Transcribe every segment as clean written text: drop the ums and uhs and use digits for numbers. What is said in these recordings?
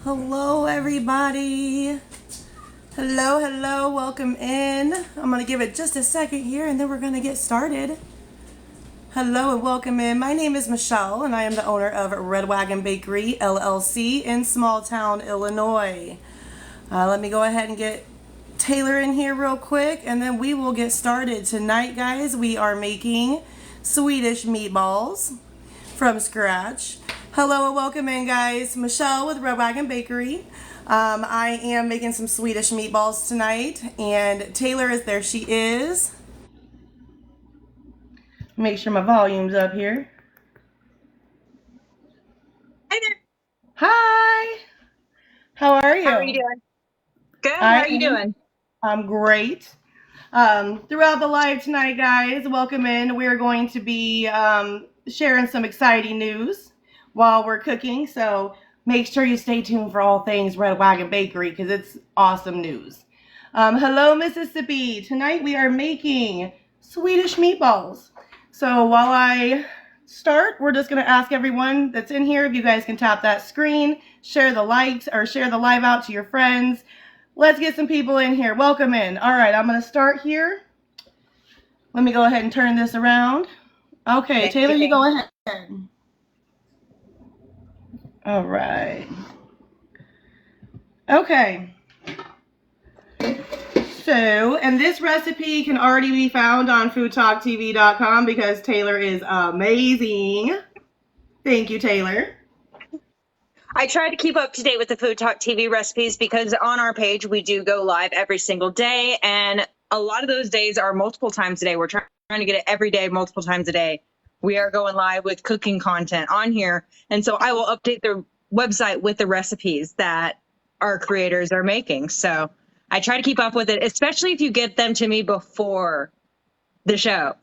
Hello, everybody. Hello, welcome in. I'm going to give it just a second here and then we're going to get started. Hello and welcome in. My name is Michelle and I am the owner of Red Wagon Bakery, LLC in Small Town, Illinois. Let me go ahead and get Taylor in here real quick and then we will get started. Tonight, guys, we are making Swedish meatballs from scratch. Hello and welcome in, guys. Michelle with Red Wagon Bakery. I am making some Swedish meatballs tonight, and Taylor is there. She is. Make sure my volume's up here. Hi there. Hi. How are you? How are you doing? Good. How are you doing? I'm great. Throughout the live tonight, guys, welcome in. We're going to be sharing some exciting news while we're cooking, so make sure you stay tuned for all things Red Wagon Bakery because it's awesome news. Hello, Mississippi. Tonight we are making Swedish meatballs. So while I start, we're just going to ask everyone that's in here if you guys can tap that screen, share the likes, or share the live out to your friends. Let's get some people in here. Welcome in. All right, I'm going to start here. Let me go ahead and turn this around. Okay, Taylor, you go ahead. All right. Okay. So, and this recipe can already be found on FoodtokTV.com because Taylor is amazing. Thank you, Taylor. I try to keep up to date with the Food Talk TV recipes because on our page we do go live every single day, and a lot of those days are multiple times a day. We're trying to get it every day, multiple times a day. We are going live with cooking content on here, and so I will update the website with the recipes that our creators are making. So I try to keep up with it, especially if you get them to me before the show.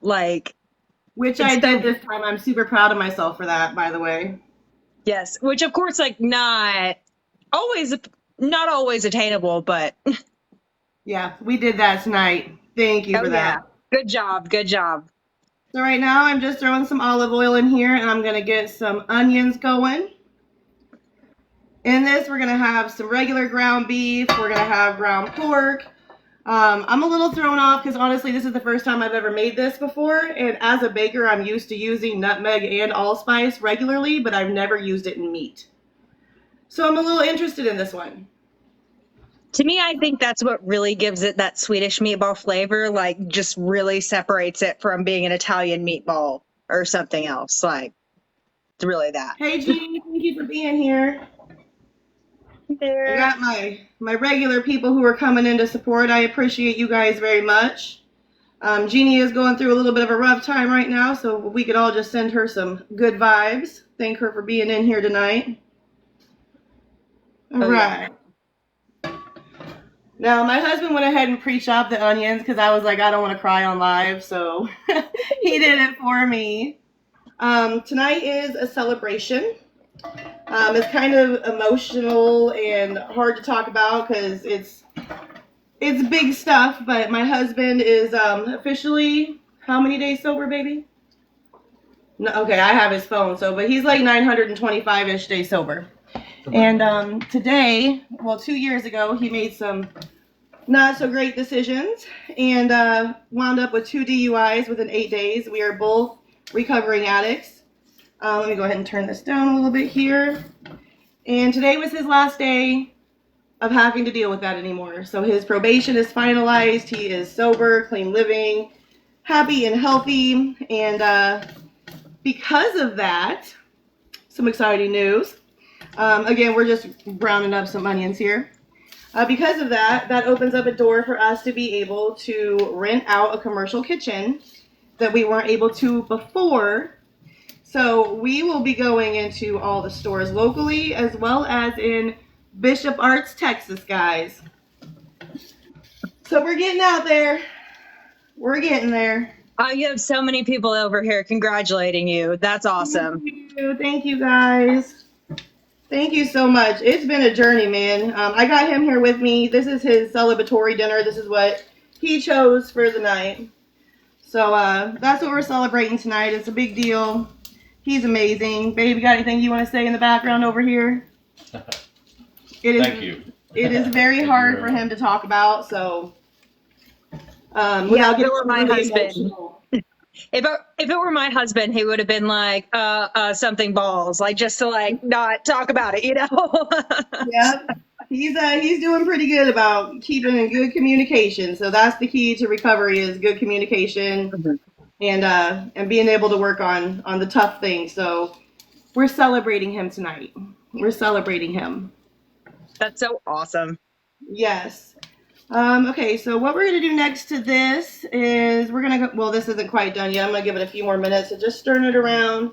Which I did this time. I'm super proud of myself for that, by the way. Yes, which of course, not always attainable, but yeah, we did that tonight. Thank you for that. Good job. So right now I'm just throwing some olive oil in here and I'm going to get some onions going. In this, we're going to have some regular ground beef. We're going to have ground pork. I'm a little thrown off because honestly, this is the first time I've ever made this before. And as a baker, I'm used to using nutmeg and allspice regularly, but I've never used it in meat. So I'm a little interested in this one. To me, I think that's what really gives it that Swedish meatball flavor, just really separates it from being an Italian meatball or something else. It's really that. Hey, Jeannie, thank you for being here. There. I got my regular people who are coming in to support. I appreciate you guys very much. Jeannie is going through a little bit of a rough time right now, so we could all just send her some good vibes. Thank her for being in here tonight. All right. Yeah. Now, my husband went ahead and pre-chopped the onions because I was like, I don't want to cry on live, so he did it for me. Tonight is a celebration. It's kind of emotional and hard to talk about because it's big stuff, but my husband is officially, how many days sober, baby? No, okay, I have his phone, but he's like 925-ish days sober. And today, 2 years ago, he made some not so great decisions and wound up with 2 DUIs within 8 days. We are both recovering addicts. Let me go ahead and turn this down a little bit here. And today was his last day of having to deal with that anymore. So his probation is finalized. He is sober, clean living, happy and healthy. And because of that, some exciting news. Again, we're just browning up some onions here. Because of that, that opens up a door for us to be able to rent out a commercial kitchen that we weren't able to before. So we will be going into all the stores locally as well as in Bishop Arts, Texas, guys. So we're getting out there. We're getting there. You have so many people over here congratulating you. That's awesome. Thank you guys. Thank you so much. It's been a journey, man. I got him here with me. This is his celebratory dinner. This is what he chose for the night. So that's what we're celebrating tonight. It's a big deal. He's amazing. Babe, you got anything you want to say in the background over here? It is, Thank you. It is very Thank hard you for very him to talk about, so Yeah, without if it getting were my really husband, emotional. if it were my husband, he would have been like, something balls, like just to like not talk about it, you know? Yep. He's doing pretty good about keeping in good communication. So that's the key to recovery is good communication Mhm. and being able to work on the tough things. So we're celebrating him tonight. We're celebrating him. That's so awesome. Yes. Okay, so what we're going to do next to this is we're going to go, well, this isn't quite done yet. I'm going to give it a few more minutes to just stir it around.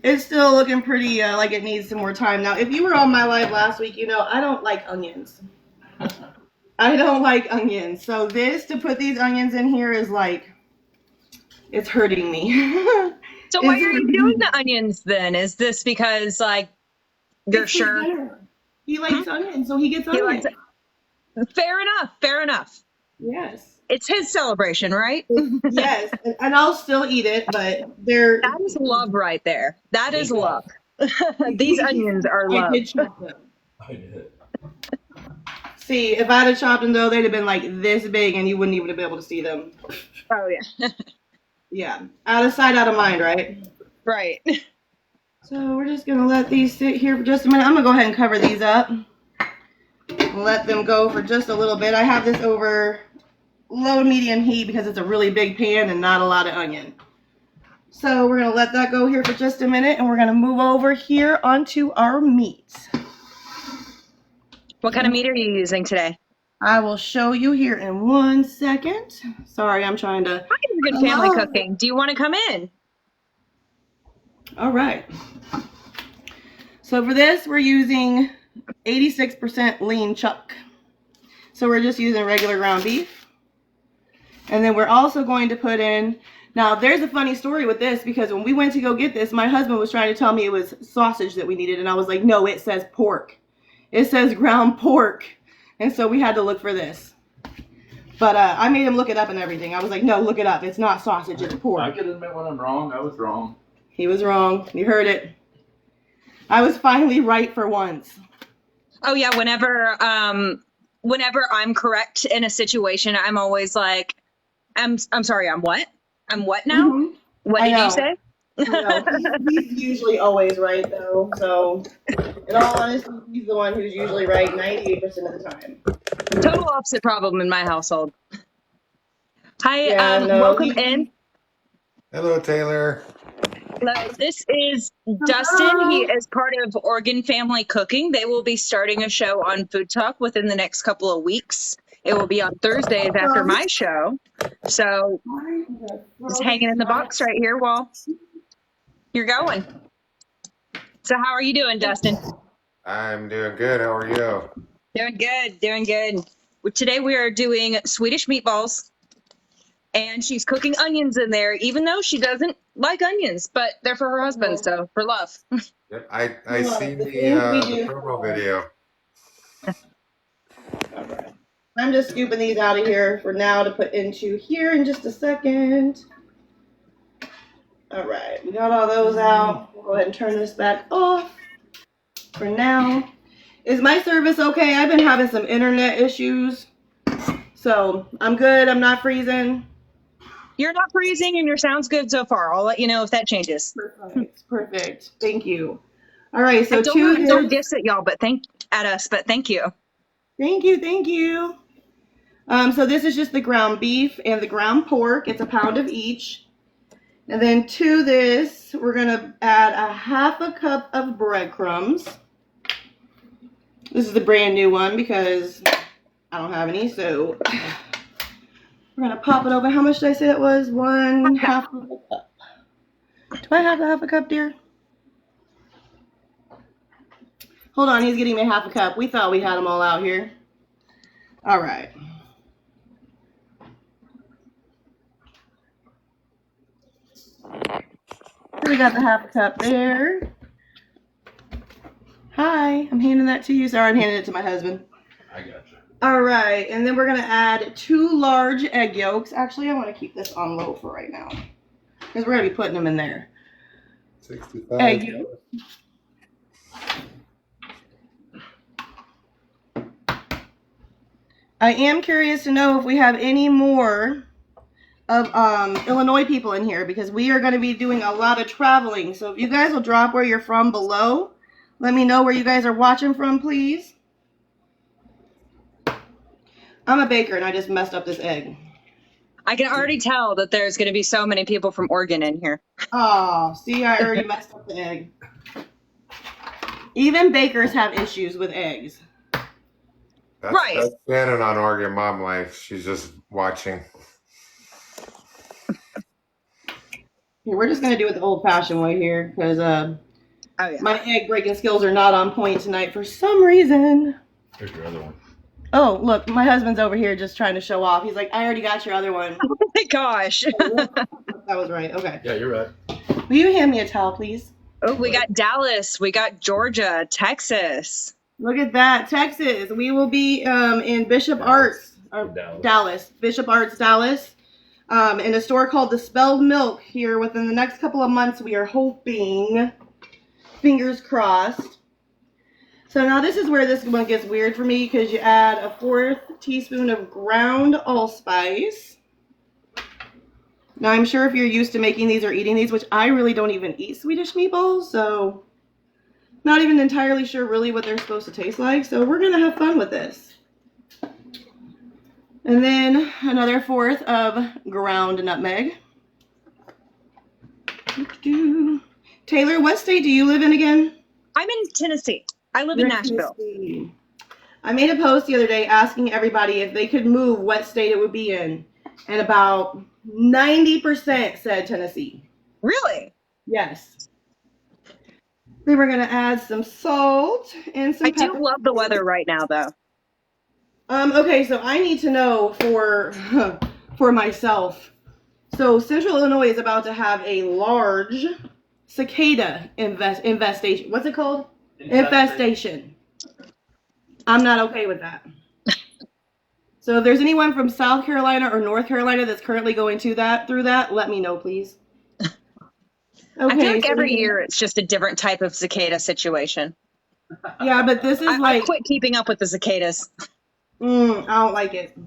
It's still looking pretty like it needs some more time. Now, if you were on my live last week, you know I don't like onions. I don't like onions. So this, to put these onions in here is like, it's hurting me. So why are you doing the onions then? Is this because like you're It's his sure dinner. He likes onions, so he gets he likes onions. it? Fair enough. Fair enough. Yes. It's his celebration, right? Yes, and I'll still eat it, but they're. That is love right there. That is Yeah. love. These onions are I love. did chop them. I did. See, if I'd have chopped them though, they'd have been like this big, and you wouldn't even have been able to see them. Oh yeah. Yeah, out of sight, out of mind, right? Right. So we're just gonna let these sit here for just a minute. I'm gonna go ahead and cover these up. Let them go for just a little bit. I have this over low to medium heat because it's a really big pan and not a lot of onion. So we're gonna let that go here for just a minute, and we're gonna move over here onto our meat. What kind of meat are you using today? I will show you here in 1 second. Sorry, I'm trying to. Hi, Good Family Cooking. Do you want to come in? All right. So for this, we're using 86% lean chuck. So we're just using regular ground beef. And then we're also going to put in, now there's a funny story with this because when we went to go get this, my husband was trying to tell me it was sausage that we needed. And I was like, no, it says pork. It says ground pork. And so we had to look for this. But I made him look it up and everything. I was like, no, look it up. It's not sausage, it's pork. I can admit when I'm wrong. I was wrong. He was wrong. You heard it. I was finally right for once. Oh yeah, whenever I'm correct in a situation, I'm always like, I'm sorry, I'm what? I'm what now? Mhm. What I did know. you say? I know. He's usually always right though. So in all honesty, he's the one who's usually right 98% of the time. Total opposite problem in my household. Hi, Yeah, no, welcome in. Hello, Taylor. Hello, this is Dustin. He is part of Oregon Family Cooking. They will be starting a show on Food Talk within the next couple of weeks. It will be on Thursdays after my show. So just hanging in the box right here while you're going. So how are you doing, Dustin? I'm doing good. How are you? Doing good, doing good. Today we are doing Swedish meatballs, and she's cooking onions in there, even though she doesn't like onions, but they're for her husband, so for love. Yep, I seen the the things we do. promo video. All right. I'm just scooping these out of here for now to put into here in just a second. All right, we got all those out. We'll go ahead and turn this back off for now. Is my service okay? I've been having some internet issues. So I'm good. I'm not freezing. You're not freezing and your sound's good so far. I'll let you know if that changes. Perfect. Perfect. Thank you. All right. So Don't diss at y'all, but thank you. Thank you. Thank you. So this is just the ground beef and the ground pork. It's a pound of each. And then to this, we're going to add a half a cup of breadcrumbs. This is the brand new one because I don't have any. So we're going to pop it open. How much did I say that was? 1/2 of a cup. Do I have the half a cup, dear? Hold on. He's getting me half a cup. We thought we had them all out here. All right. So we got the half a cup there. Hi, I'm handing that to you. Sorry, I'm handing it to my husband. I got you. All right, and then we're gonna add 2 large egg yolks. Actually, I want to keep this on low for right now because we're gonna be putting them in there. 65. Egg yolk. I am curious to know if we have any more of Illinois people in here, because we are going to be doing a lot of traveling. So if you guys will drop where you're from below, let me know where you guys are watching from, please. I'm a baker and I just messed up this egg. I can already tell that there's going to be so many people from Oregon in here. Oh, see, I already messed up the egg. Even bakers have issues with eggs. That's Shannon on Oregon Mom Life. She's just watching. Here, we're just going to do it the old-fashioned way here, because my egg-breaking skills are not on point tonight for some reason. Here's your other one. Oh, look, my husband's over here just trying to show off. He's like, I already got your other one. Oh my gosh. That was right. Okay. Yeah, you're right. Will you hand me a towel, please? Oh, we got Dallas. We got Georgia, Texas. Look at that. Texas. We will be in Bishop Arts, or Dallas. Bishop Arts, Dallas, in a store called The Spelled Milk here within the next couple of months. We are hoping, fingers crossed. So now this is where this one gets weird for me, because you add a 1/4 teaspoon of ground allspice. Now I'm sure if you're used to making these or eating these, which I really don't even eat Swedish meatballs, so not even entirely sure really what they're supposed to taste like. So we're gonna have fun with this. And then another 1/4 of ground nutmeg. Taylor, what state do you live in again? I'm in Tennessee. I live in Nashville. Tennessee. I made a post the other day asking everybody if they could move, what state it would be in. And about 90% said Tennessee. Really? Yes. Then we're going to add some salt and some pepper. I do love the weather right now, though. Okay, so I need to know for myself. So Central Illinois is about to have a large cicada infestation. What's it called? Infestation. I'm not okay with that. So if there's anyone from South Carolina or North Carolina that's currently going through that, let me know, please. Okay, I feel like every year it's just a different type of cicada situation. Yeah, but this is I quit keeping up with the cicadas. I don't like it.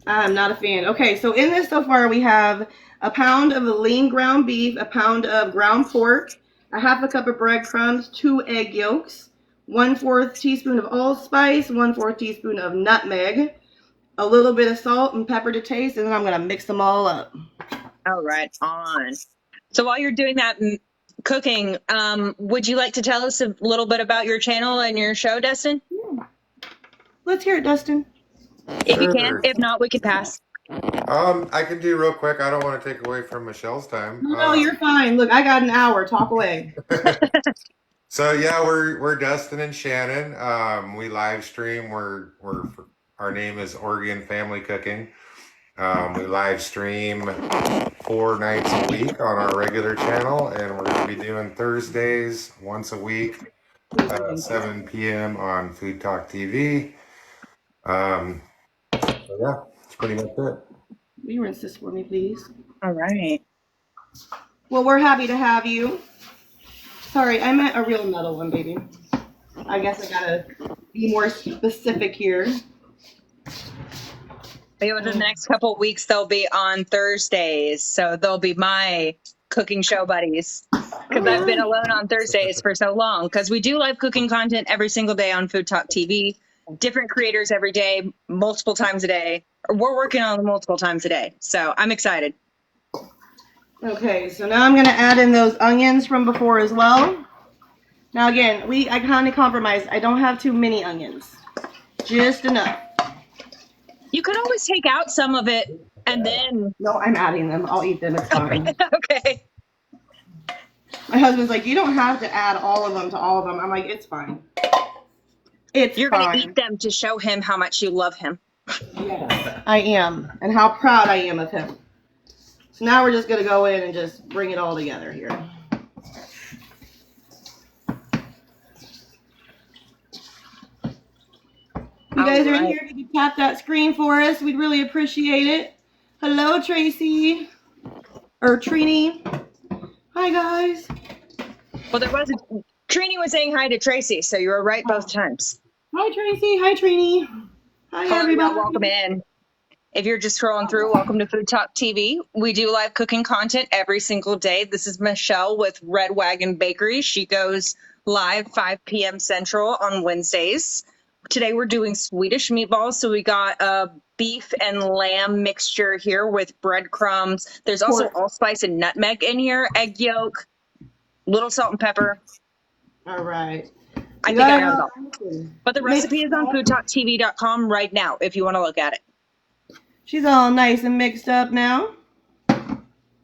I'm not a fan. Okay, so in this so far we have a pound of the lean ground beef, a pound of ground pork, a 1/2 cup of breadcrumbs, 2 egg yolks, 1/4 teaspoon of allspice, 1/4 teaspoon of nutmeg, a little bit of salt and pepper to taste, and then I'm going to mix them all up. All right, on. So while you're doing that cooking, would you like to tell us a little bit about your channel and your show, Dustin? Yeah. Let's hear it, Dustin. If you can. If not, we can pass. I can do real quick. I don't want to take away from Michelle's time. No, you're fine. Look, I got an hour. Talk away. So yeah, we're Dustin and Shannon. We live stream. Our name is Oregon Family Cooking. We live stream 4 nights a week on our regular channel, and we're going to be doing Thursdays once a week, 7 p.m. on FoodtokTV. So yeah, that's pretty much it. Will you rinse this for me, please? All right. Well, we're happy to have you. Sorry, I meant a real metal one, baby. I guess I gotta be more specific here. Over the next couple of weeks, they'll be on Thursdays. So they'll be my cooking show buddies. Because I've been alone on Thursdays for so long. Because we do live cooking content every single day on FoodtokTV. Different creators every day, multiple times a day. We're working on multiple times a day. So I'm excited. Okay, so now I'm going to add in those onions from before as well. Now again, I kind of compromised. I don't have too many onions. Just enough. You could always take out some of it and then... No, I'm adding them. I'll eat them. It's fine. Okay. My husband's like, you don't have to add all of them to all of them. I'm like, it's fine. You're going to eat them to show him how much you love him. Yes, I am. And how proud I am of him. So now we're just going to go in and just bring it all together here. You guys are in here. If you could tap that screen for us, we'd really appreciate it. Hello, Tracy. Or Trini. Hi, guys. Well, Trini was saying hi to Tracy, so you were right both times. Hi, Tracy. Hi, Trini. Hi, Hello, everybody. welcome in. If you're just scrolling through, welcome to Food Talk TV. We do live cooking content every single day. This is Michelle with Red Wagon Bakery. She goes live 5 p.m. Central on Wednesdays. Today we're doing Swedish meatballs. So we got a beef and lamb mixture here with breadcrumbs. There's also allspice and nutmeg in here, egg yolk, little salt and pepper. All right. I think I got it all. But the recipe is on FoodtokTV.com right now if you want to look at it. She's all nice and mixed up now. And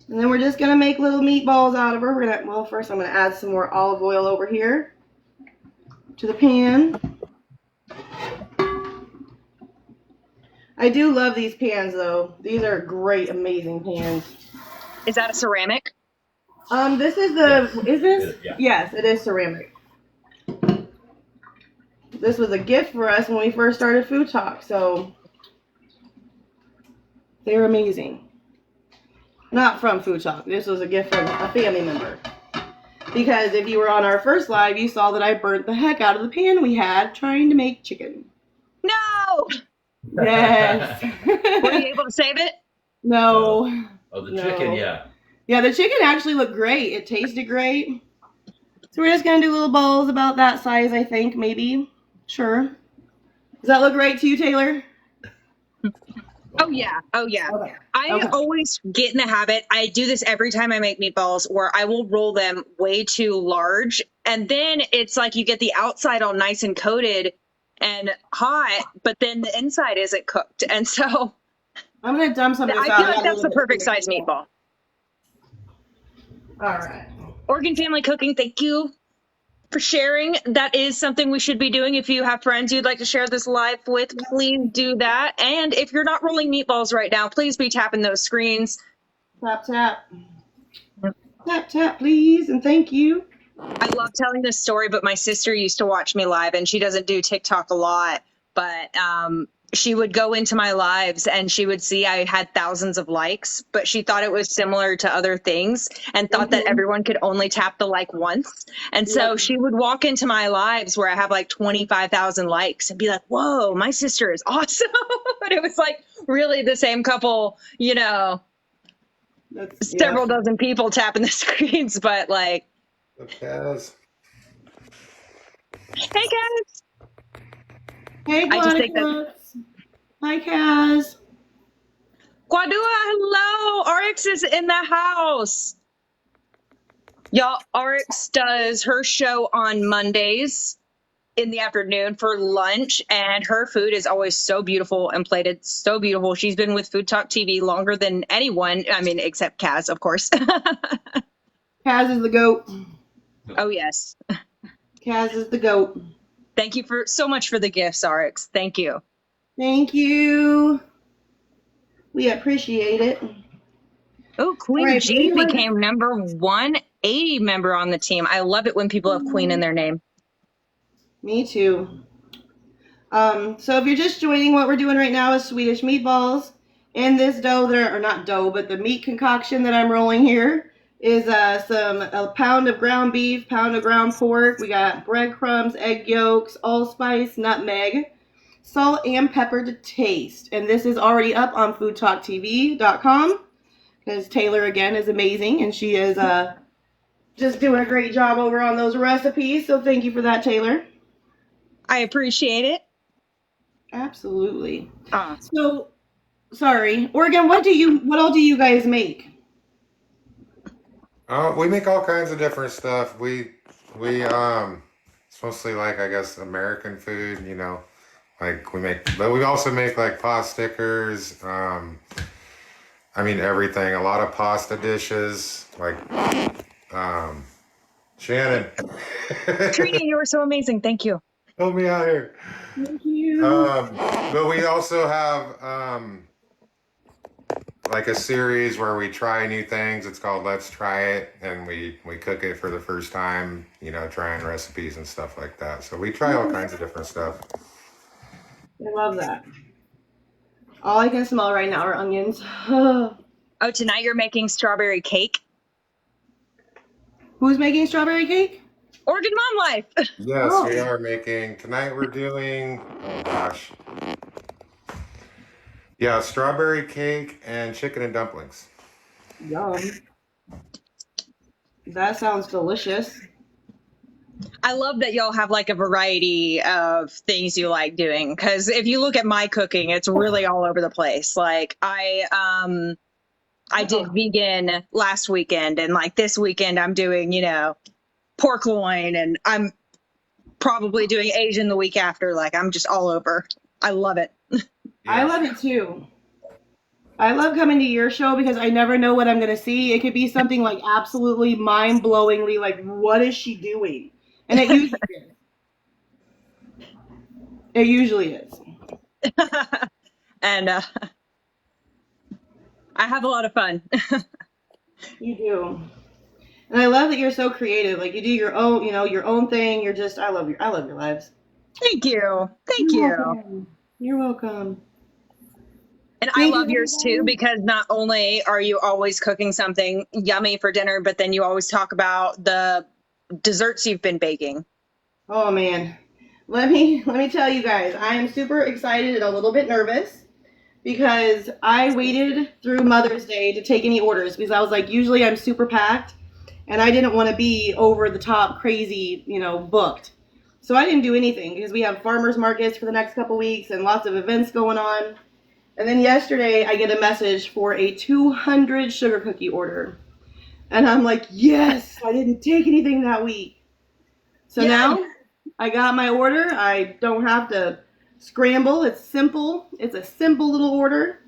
then we're just gonna make little meatballs out of her. Well, first I'm gonna add some more olive oil over here to the pan. I do love these pans though. These are great, amazing pans. Is that a ceramic? This is the, Yes. is this? Yeah. Yes, it is ceramic. This was a gift for us when we first started Food Talk, so they're amazing. Not from Food Talk. This was a gift from a family member. Because if you were on our first live, you saw that I burnt the heck out of the pan we had trying to make chicken. No! Yes. Were you able to save it? No. Oh, the No. chicken, yeah. Yeah, the chicken actually looked great. It tasted great. So we're just going to do little balls about that size, I think, maybe. Sure. Does that look right to you, Taylor? Oh, yeah. Oh, yeah. Okay. I Okay. always get in the habit. I do this every time I make meatballs where I will roll them way too large. And then it's like you get the outside all nice and coated and hot, but then the inside isn't cooked. And so I'm going to dump some of this I out. feel like that's the perfect size meatball. All right. Oregon Family Cooking, thank you for sharing. That is something we should be doing. If you have friends you'd like to share this live with, please do that. And if you're not rolling meatballs right now, please be tapping those screens. Tap, tap. Tap, tap, please, and thank you. I love telling this story, but my sister used to watch me live, and she doesn't do TikTok a lot, but she would go into my lives and she would see I had thousands of likes, but she thought it was similar to other things and thought that everyone could only tap the like once. And so she would walk into my lives where I have like 25,000 likes and be like, whoa, my sister is awesome. But it was like really the same couple, you know, several dozen people tapping the screens, but like, Kaz. hey guys. Hey, I just think that- Gladys. Hi, Kaz. Guadua, hello. RX is in the house. Y'all, RX does her show on Mondays in the afternoon for lunch, and her food is always so beautiful and plated so beautiful. She's been with Food Talk TV longer than anyone, I mean, except Kaz, of course. Kaz is the goat. Oh, yes. Kaz is the goat. Thank you for so much for the gifts, RX. Thank you. Thank you. We appreciate it. Oh, Queen All right, G anyone- became number 180 member on the team. I love it when people have Queen in their name. Me too. So if you're just joining, what we're doing right now is Swedish meatballs. And this dough there, or not dough, but the meat concoction that I'm rolling here is a pound of ground beef, pound of ground pork. We got breadcrumbs, egg yolks, allspice, nutmeg, salt and pepper to taste. And this is already up on FoodtokTV.com because Taylor, again, is amazing. And she is just doing a great job over on those recipes. So thank you for that, Taylor. I appreciate it. Absolutely. Uh, So, sorry, Oregon. What all do you guys make? We make all kinds of different stuff. It's mostly like, I guess, American food, you know, like but we also make like pasta stickers. I mean, everything, a lot of pasta dishes, like, Shannon. Trina, you were so amazing. Thank you. Help me out here. Thank you. But we also have, like a series where we try new things. It's called Let's Try It, and we cook it for the first time, you know, trying recipes and stuff like that. So we try all kinds of different stuff. I love that. All I can smell right now are onions. Oh, tonight you're making strawberry cake? Who's making strawberry cake? Oregon Mom Life. Yes, Oh. we are making, tonight we're doing, oh gosh. Yeah, strawberry cake and chicken and dumplings. Yum. That sounds delicious. I love that y'all have like a variety of things you like doing. Because if you look at my cooking, it's really all over the place. Like I did vegan last weekend, and like this weekend I'm doing, pork loin, and I'm probably doing Asian the week after. Like I'm just all over. I love it. I Yes. love it too. I love coming to your show because I never know what I'm going to see. It could be something like absolutely mind-blowingly like, what is she doing? And it usually is. It usually is. And I have a lot of fun. You do. And I love that you're so creative. Like you do your own, your own thing. You're just I love your lives. Thank you. Thank You're you. welcome. You're welcome. And I Thank love you, yours too, everybody. because not only are you always cooking something yummy for dinner, but then you always talk about the desserts you've been baking. Oh man. Let me tell you guys, I am super excited and a little bit nervous because I waited through Mother's Day to take any orders because I was like, usually I'm super packed and I didn't want to be over the top crazy, booked. So I didn't do anything because we have farmers markets for the next couple weeks and lots of events going on. And then yesterday I get a message for a 200 sugar cookie order. And I'm like, yes, I didn't take anything that week. So Yeah. now I got my order. I don't have to scramble. It's simple. It's a simple little order.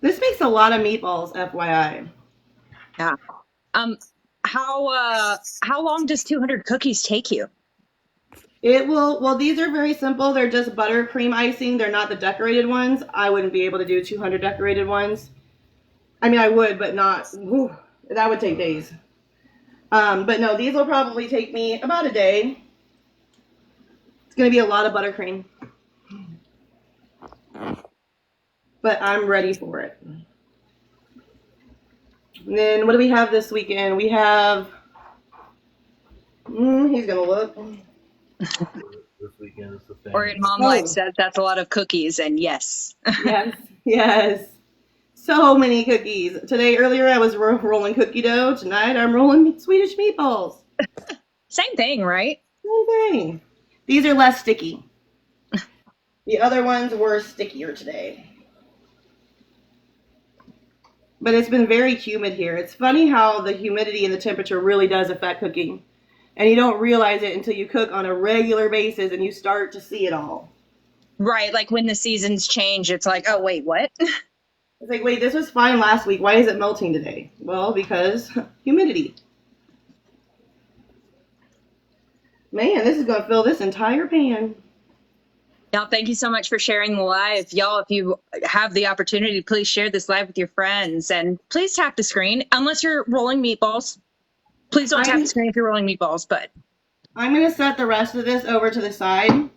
This makes a lot of meatballs, FYI. Yeah. How long does 200 cookies take you? It will, well, these are very simple. They're just buttercream icing. They're not the decorated ones. I wouldn't be able to do 200 decorated ones. I mean, I would, but not, whew, that would take days. But no, these will probably take me about a day. It's going to be a lot of buttercream. But I'm ready for it. And then what do we have this weekend? We have, he's going to look. This weekend is the thing. Oregon Mom Oh. Life says that's a lot of cookies, and yes. Yes, yes. So many cookies. Earlier I was rolling cookie dough. Tonight I'm rolling Swedish meatballs. Same thing, right? Same thing. These are less sticky. The other ones were stickier today. But it's been very humid here. It's funny how the humidity and the temperature really does affect cooking. And you don't realize it until you cook on a regular basis and you start to see it all. Right. Like when the seasons change, it's like, oh, wait, what? It's like, wait, this was fine last week. Why is it melting today? Well, because humidity. Man, this is going to fill this entire pan. Y'all, thank you so much for sharing the live. Y'all, if you have the opportunity, please share this live with your friends. And please tap the screen, unless you're rolling meatballs. Please don't tap the screen if you're rolling meatballs, but I'm going to set the rest of this over to the side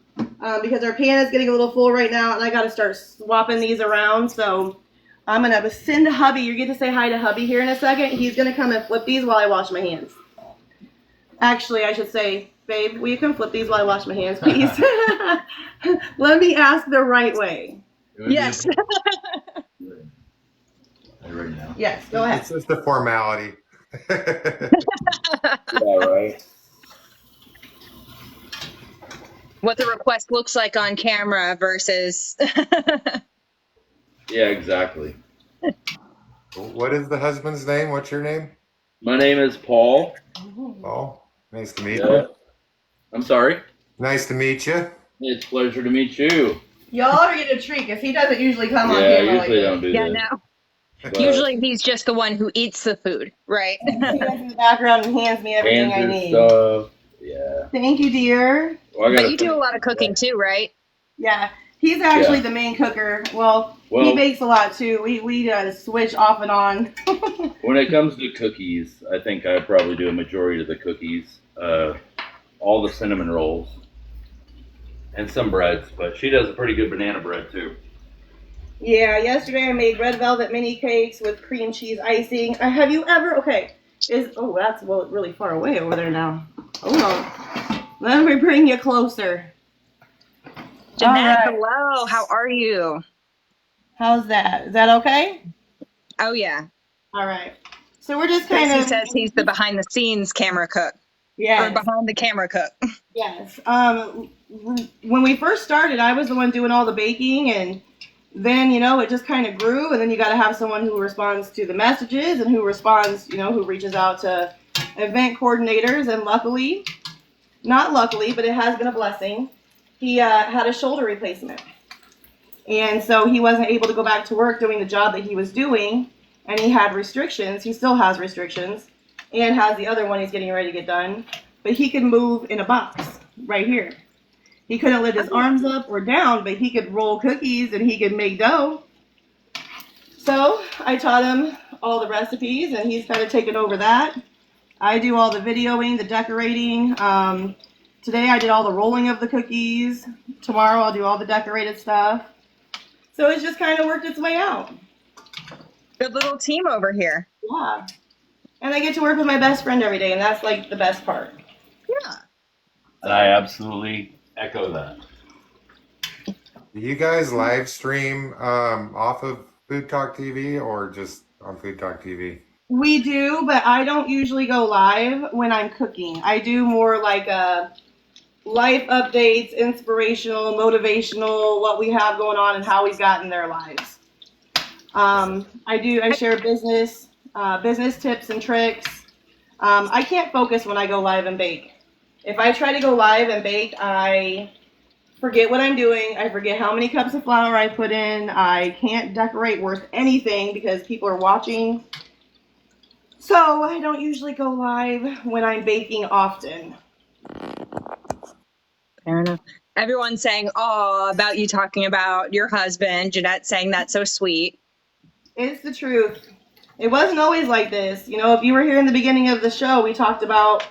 because our pan is getting a little full right now, and I got to start swapping these around. So I'm going to send hubby. You get to say hi to hubby here in a second. He's going to come and flip these while I wash my hands. Actually, I should say, babe, will you come flip these while I wash my hands, please? Let me ask the right way. yes. Are you ready now? Yes, go ahead. It's just a formality. Yeah, right. What the request looks like on camera versus. Yeah, exactly. What is the husband's name? What's your name? My name is Paul. Oh, nice to meet Yeah. you. I'm sorry. Nice to meet you. It's a pleasure to meet you. Y'all are getting a treat because he doesn't usually come on Yeah, camera like usually this. don't do Yeah, that. no. But Usually he's just the one who eats the food, right? He goes in the background and hands me everything I hands need. your stuff. Yeah. Thank you, dear. Well, I But gotta you do a finish lot of cooking that. too, right? Yeah, he's actually Yeah. the main cooker. Well, he Well, bakes a lot too. We switch off and on. when it comes to cookies, I think I probably do a majority of the cookies. All the cinnamon rolls. And some breads, but she does a pretty good banana bread too. Yeah, yesterday I made red velvet mini cakes with cream cheese icing. Have you ever? Okay, that's really far away over there now. Hold on. Let me bring you closer. Jeanette, All right. hello. How are you? How's that? Is that okay? Oh, yeah. All right. So we're just kind Tracy of. says he's the behind the scenes camera cook. Or Yes. behind the camera cook. Yes. When we first started, I was the one doing all the baking, and then, you know, it just kind of grew, and then you got to have someone who responds to the messages and who responds, you know, who reaches out to event coordinators. And luckily, not luckily, but it has been a blessing, he had a shoulder replacement. And so he wasn't able to go back to work doing the job that he was doing, and he had restrictions. He still has restrictions, and has the other one he's getting ready to get done. But he could move in a box right here. He couldn't lift his arms up or down, but he could roll cookies and he could make dough. So I taught him all the recipes, and he's kind of taken over that. I do all the videoing, the decorating. Today I did all the rolling of the cookies. Tomorrow I'll do all the decorated stuff. So it's just kind of worked its way out. Good little team over here. Yeah. And I get to work with my best friend every day, and that's like the best part. Yeah. And I absolutely echo that. Do you guys live stream off of Food Talk TV or just on Food Talk TV? We do, but I don't usually go live when I'm cooking. I do more like life updates, inspirational, motivational, what we have going on and how we've gotten their lives. I share business tips and tricks. I can't focus when I go live and bake. If I try to go live and bake, I forget what I'm doing. I forget how many cups of flour I put in. I can't decorate worth anything because people are watching. So I don't usually go live when I'm baking often. Fair enough. Everyone's saying, oh, about you talking about your husband. Jeanette saying that's so sweet. It's the truth. It wasn't always like this. You know, if you were here in the beginning of the show, we talked about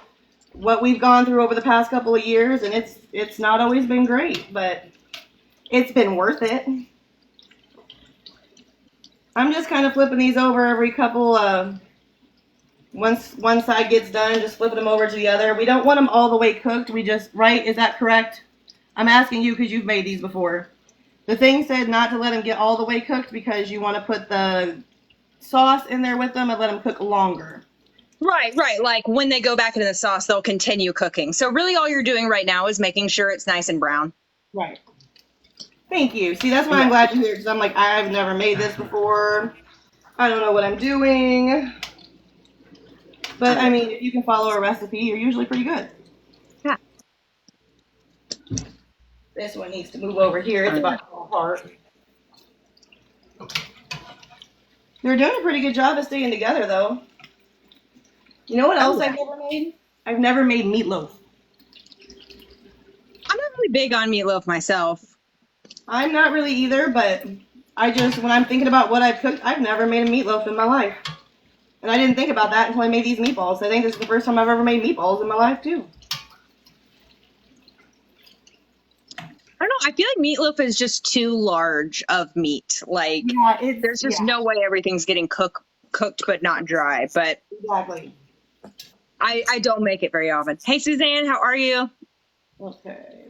what we've gone through over the past couple of years, and it's not always been great, but it's been worth it. I'm just kind of flipping these over every couple of, once one side gets done, just flipping them over to the other. We don't want them all the way cooked. We just, right? Is that correct? I'm asking you because you've made these before. The thing said not to let them get all the way cooked because you want to put the sauce in there with them and let them cook longer. Right. Like when they go back into the sauce, they'll continue cooking. So really all you're doing right now is making sure it's nice and brown. Right. Thank you. See, that's why I'm glad you're here, because I'm like, I've never made this before. I don't know what I'm doing. But, I mean, if you can follow a recipe, you're usually pretty good. Yeah. This one needs to move over here. It's about to fall apart. They're doing a pretty good job of staying together, though. You know what else I've never made? I've never made meatloaf. I'm not really big on meatloaf myself. I'm not really either, but when I'm thinking about what I've cooked, I've never made a meatloaf in my life. And I didn't think about that until I made these meatballs. I think this is the first time I've ever made meatballs in my life, too. I don't know. I feel like meatloaf is just too large of meat. Like, yeah, there's just no way everything's getting cooked but not dry. But exactly. I don't make it very often. Hey, Suzanne, how are you? Okay.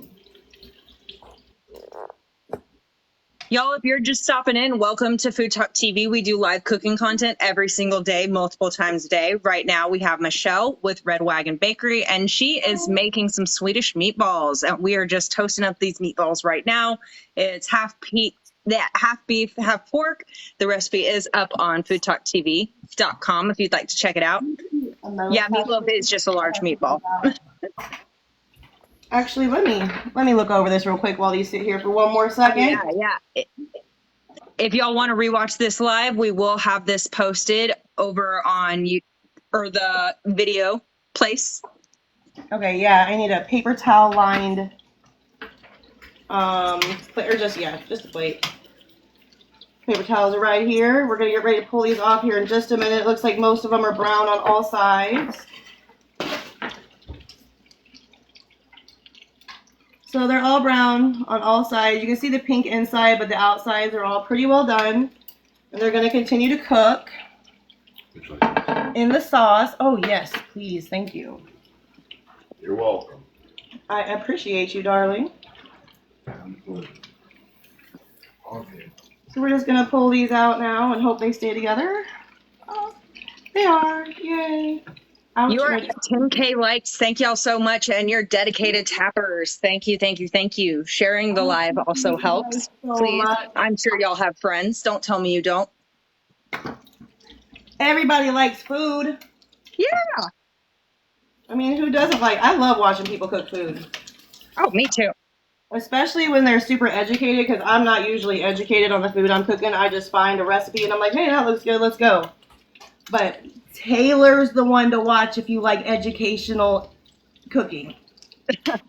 Y'all, if you're just stopping in, welcome to Food Talk TV. We do live cooking content every single day, multiple times a day. Right now, we have Michelle with Red Wagon Bakery, and she is making some Swedish meatballs. And we are just toasting up these meatballs right now. It's half beef, half pork. The recipe is up on FoodtokTV.com if you'd like to check it out. Yeah, meatloaf is just a large meatball. Actually, let me look over this real quick while you sit here for one more second. Yeah. If y'all want to rewatch this live, we will have this posted over on the video place. Okay, yeah, I need a paper towel lined, just a plate. Paper towels are right here. We're gonna get ready to pull these off here in just a minute. It looks like most of them are brown on all sides. So they're all brown on all sides. You can see the pink inside, but the outsides are all pretty well done. And they're going to continue to cook in the sauce. Oh, yes, please. Thank you. You're welcome. I appreciate you, darling. Okay. So we're just gonna pull these out now and hope they stay together. Oh, they are. Yay. Ouch, You're my- at 10K likes. Thank y'all so much. And you're dedicated tappers. Thank you, thank you, thank you. Sharing the live also helps. So Please. much. I'm sure y'all have friends. Don't tell me you don't. Everybody likes food. Yeah. I mean, who doesn't like? I love watching people cook food, Oh, me too. especially when they're super educated. Because I'm not usually educated on the food I'm cooking. I just find a recipe and I'm like, hey, that looks good. Let's go. But Taylor's the one to watch if you like educational cooking. Because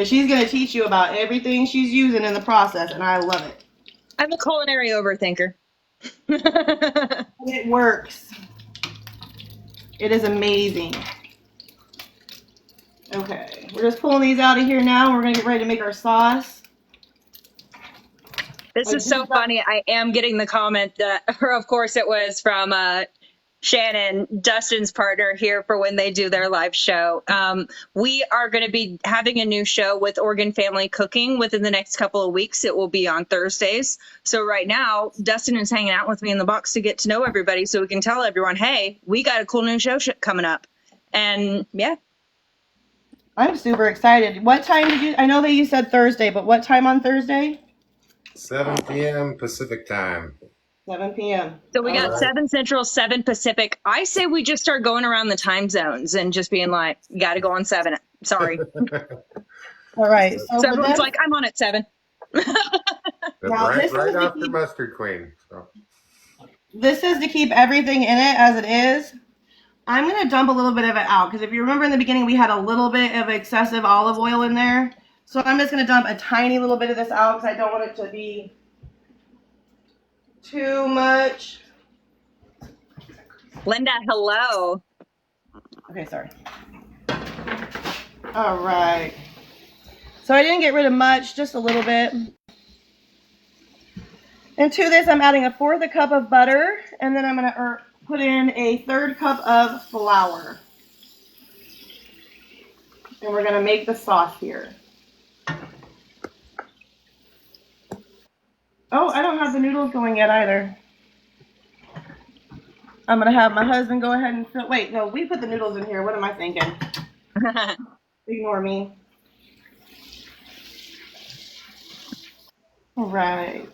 she's going to teach you about everything she's using in the process, and I love it. I'm a culinary overthinker. It works. It is amazing. Okay, we're just pulling these out of here now. We're going to get ready to make our sauce. This is so funny. I am getting the comment that, or of course, it was from Shannon, Dustin's partner here for when they do their live show. We are going to be having a new show with Oregon Family Cooking within the next couple of weeks. It will be on Thursdays. So right now, Dustin is hanging out with me in the box to get to know everybody so we can tell everyone, hey, we got a cool new show coming up. And yeah. I'm super excited. What time did you, I know that you said Thursday, but what time on Thursday? 7 p.m. Pacific time. 7 p.m. So we got All right. 7 Central, 7 Pacific. I say we just start going around the time zones and just being like, got to go on 7. Sorry. All right. So, So for everyone's this, like, I'm on at 7. Now, right this right is the after key- Mustard Queen. So. this is to keep everything in it as it is. I'm going to dump a little bit of it out because if you remember in the beginning, we had a little bit of excessive olive oil in there. So I'm just going to dump a tiny little bit of this out because I don't want it to be too much. Linda, hello. Okay, sorry. All right. So I didn't get rid of much, just a little bit. And to this, I'm adding 1/4 cup of butter, and then I'm going to put in a 1/3 cup of flour. And we're going to make the sauce here. Oh, I don't have the noodles going yet either. I'm going to have my husband go ahead and fill. Wait, no, we put the noodles in here. What am I thinking? Ignore me. All right.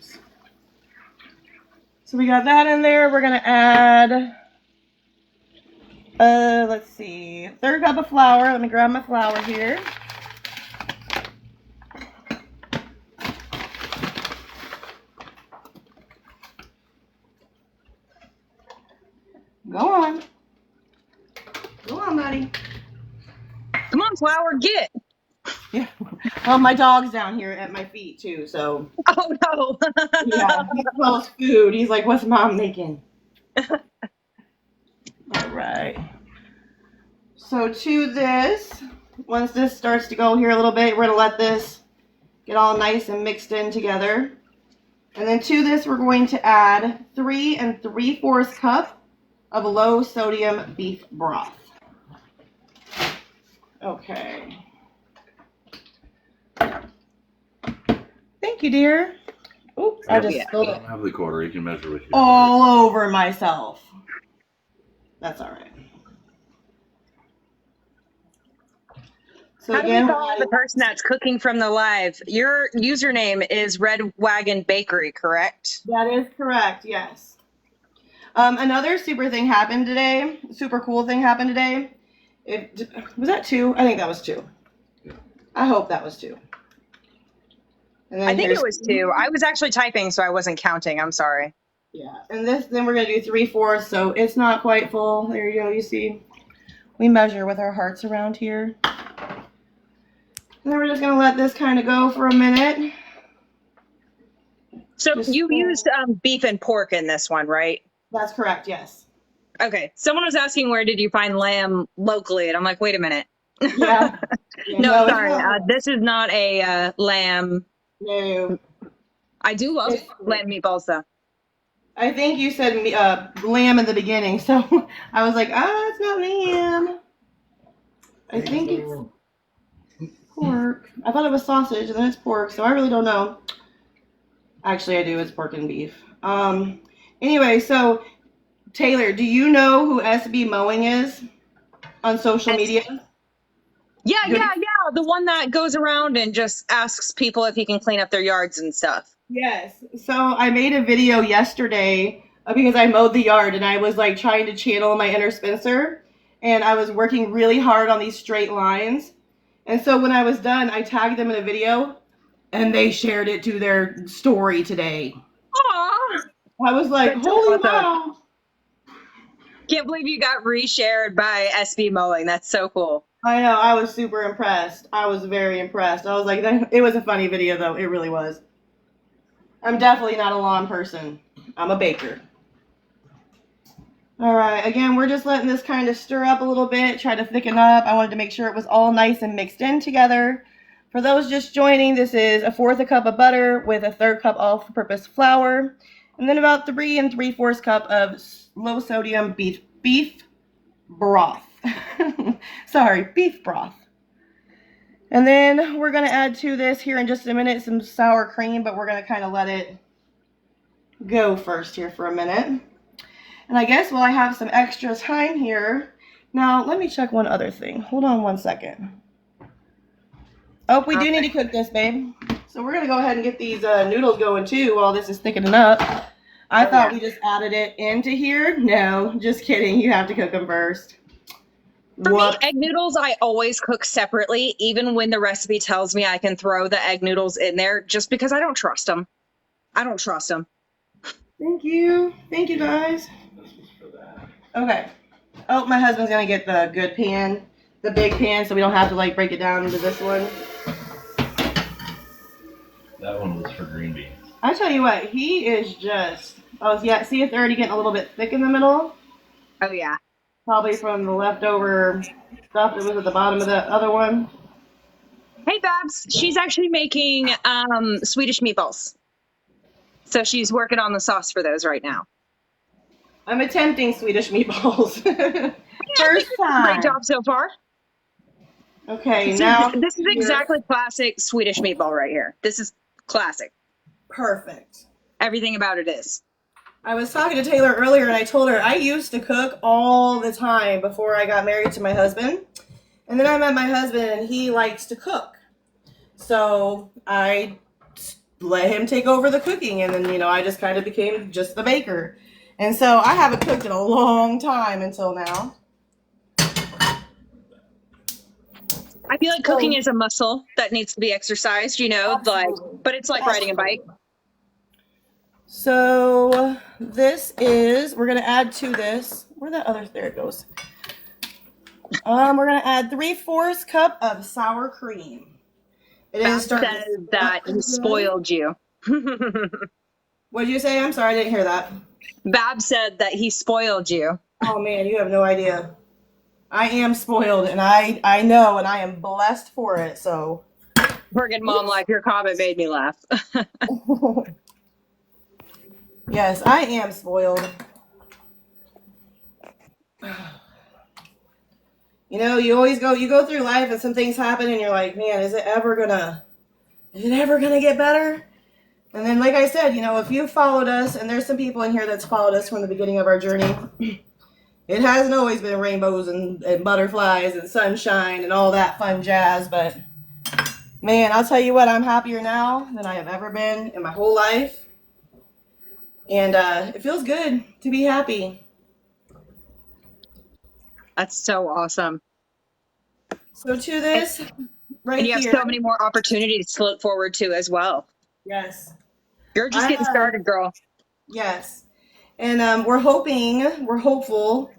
So we got that in there. We're going to add, let's see, 1/3 cup of flour. Let me grab my flour here. Go on. Go on, buddy. Come on, Flower, get. Yeah. Well, my dog's down here at my feet too, so Oh, no. yeah, he smells food. He's like, "What's mom making?" All right. So to this, once this starts to go here a little bit, we're gonna let this get all nice and mixed in together. And then to this, we're going to add 3 3/4 cup of low sodium beef broth. Okay. Thank you, dear. Oops, I just Yeah. spilled I it don't have the quarter. You can measure with your. all over myself. That's all right. So How do we again, follow the person that's cooking from the live? Your username is Red Wagon Bakery, correct? that is correct. Yes. Another super thing happened today. Super cool thing happened today. Was that 2? I think that was 2. Yeah. I hope that was 2. And then I think here's- it was 2. I was actually typing, so I wasn't counting. I'm sorry. Yeah, and then we're gonna do 3/4, so it's not quite full. There you go. You see, we measure with our hearts around here. And then we're just gonna let this kind of go for a minute. So Just you full. used beef and pork in this one, right? That's correct. Yes. Okay. Someone was asking where did you find lamb locally, and I'm like, wait a minute. Yeah. Yeah, No, it's sorry. not- This is not a lamb. no. I do love It's- lamb meatballs, though. I think you said lamb in the beginning, so I was like, it's not lamb. I think it's pork. I thought it was sausage, and then it's pork, so I really don't know. Actually, I do. It's pork and beef. Anyway, so Taylor, do you know who SB Mowing is on social media? Yeah. The one that goes around and just asks people if he can clean up their yards and stuff. Yes. So I made a video yesterday because I mowed the yard and I was like trying to channel my inner Spencer, and I was working really hard on these straight lines. And so when I was done, I tagged them in a video and they shared it to their story today. Aww. I was like, That's so holy awesome. wow. Can't believe you got reshared by SB Mowing. That's so cool. I know. I was super impressed. I was very impressed. I was like, it was a funny video though. It really was. I'm definitely not a lawn person. I'm a baker. All right. Again, we're just letting this kind of stir up a little bit, try to thicken up. I wanted to make sure it was all nice and mixed in together. For those just joining, this is 1/4 cup of butter with 1/3 cup all-purpose flour, and then about 3 3/4 cup of low sodium beef broth. Sorry, beef broth. And then we're going to add to this here in just a minute some sour cream, but we're going to kind of let it go first here for a minute. And I guess while I have some extra time here, now let me check one other thing. Hold on one second. Oh, we do need to cook this, babe. So we're going to go ahead and get these noodles going too while this is thickening up. I thought we just added it into here. No, just kidding. You have to cook them first. For me, egg noodles, I always cook separately, even when the recipe tells me I can throw the egg noodles in there, just because I don't trust them. I don't trust them. Thank you. Thank you, guys. Okay. Oh, my husband's going to get the good pan, the big pan, so we don't have to like break it down into this one. That one was for green beans. I tell you what, he is just, oh yeah, see if they're already getting a little bit thick in the middle? Oh, yeah. Probably from the leftover stuff that was at the bottom of the other one. Hey, Babs, she's actually making Swedish meatballs. So she's working on the sauce for those right now. I'm attempting Swedish meatballs. First time. Great job so far. Okay, So now. this is exactly classic Swedish meatball right here. This is classic. Perfect. Everything about it is. I was talking to Taylor earlier and I told her I used to cook all the time before I got married to my husband. And then I met my husband and he likes to cook. So I let him take over the cooking, and then, I just kind of became just the baker. And so I haven't cooked in a long time until now. I feel like cooking is a muscle that needs to be exercised, but it's like riding a bike. So we're going to add to this, there it goes. We're going to add 3/4 cup of sour cream. It is starting says that he spoiled you. What did you say? I'm sorry, I didn't hear that. Bab said that he spoiled you. Oh man, you have no idea. I am spoiled, and I know, and I am blessed for it, so. Friggin' mom life, your comment made me laugh. Yes, I am spoiled. You always you go through life and some things happen and you're like, man, is it ever gonna get better? And then, like I said, if you followed us, and there's some people in here that's followed us from the beginning of our journey, it hasn't always been rainbows and butterflies and sunshine and all that fun jazz, but man, I'll tell you what, I'm happier now than I have ever been in my whole life. And it feels good to be happy. That's so awesome. So to this, right and you have here. so many more opportunities to look forward to as well. Yes. You're just getting started, girl. Yes. And we're hopeful.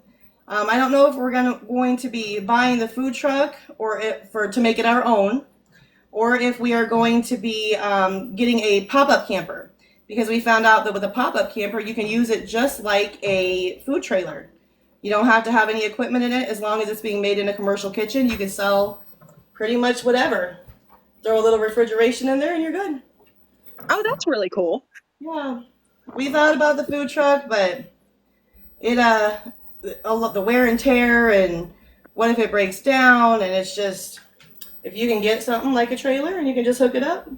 I don't know if we're going to be buying the food truck to make it our own, or if we are going to be getting a pop-up camper, because we found out that with a pop-up camper, you can use it just like a food trailer. You don't have to have any equipment in it. As long as it's being made in a commercial kitchen, you can sell pretty much whatever. Throw a little refrigeration in there and you're good. Oh, that's really cool. Yeah. We thought about the food truck, but it the wear and tear and what if it breaks down? And it's just, if you can get something like a trailer and you can just hook it up.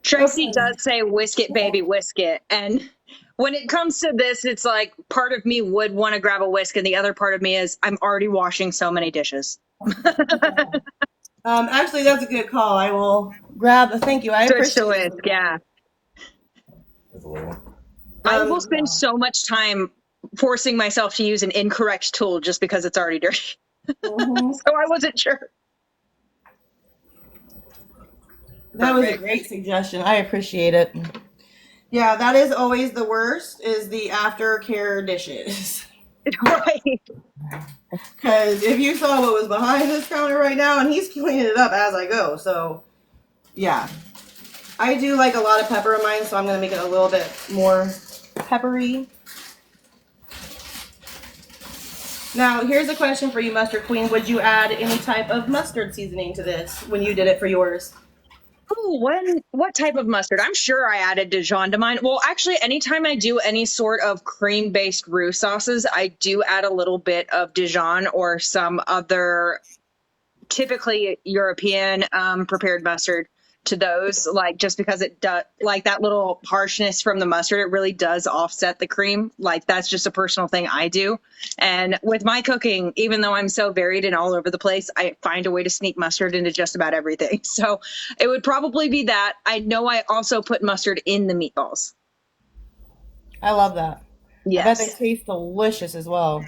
Tracy Okay. does say whisk it, baby, whisk it. And when it comes to this, it's like part of me would want to grab a whisk, and the other part of me is I'm already washing so many dishes. Actually, that's a good call. I will grab the thank you. I Switch to appreciate whisk, yeah. That's a little one. I will spend so much time forcing myself to use an incorrect tool just because it's already dirty. Mhm. So I wasn't sure. That was a great suggestion. I appreciate it. Yeah, that is always the worst, is the aftercare dishes. Right. Because if you saw what was behind this counter right now, and he's cleaning it up as I go. So, yeah. I do like a lot of pepper in mine, so I'm going to make it a little bit more peppery. Now, here's a question for you, Mustard Queen. Would you add any type of mustard seasoning to this when you did it for yours? Oh, what type of mustard? I'm sure I added Dijon to mine. Well, actually, anytime I do any sort of cream-based roux sauces, I do add a little bit of Dijon or some other typically European prepared mustard to those, like just because it does, like that little harshness from the mustard, it really does offset the cream. Like that's just a personal thing I do. And with my cooking, even though I'm so varied and all over the place, I find a way to sneak mustard into just about everything. So it would probably be that. I know I also put mustard in the meatballs. I love that. Yes. I bet they taste delicious as well.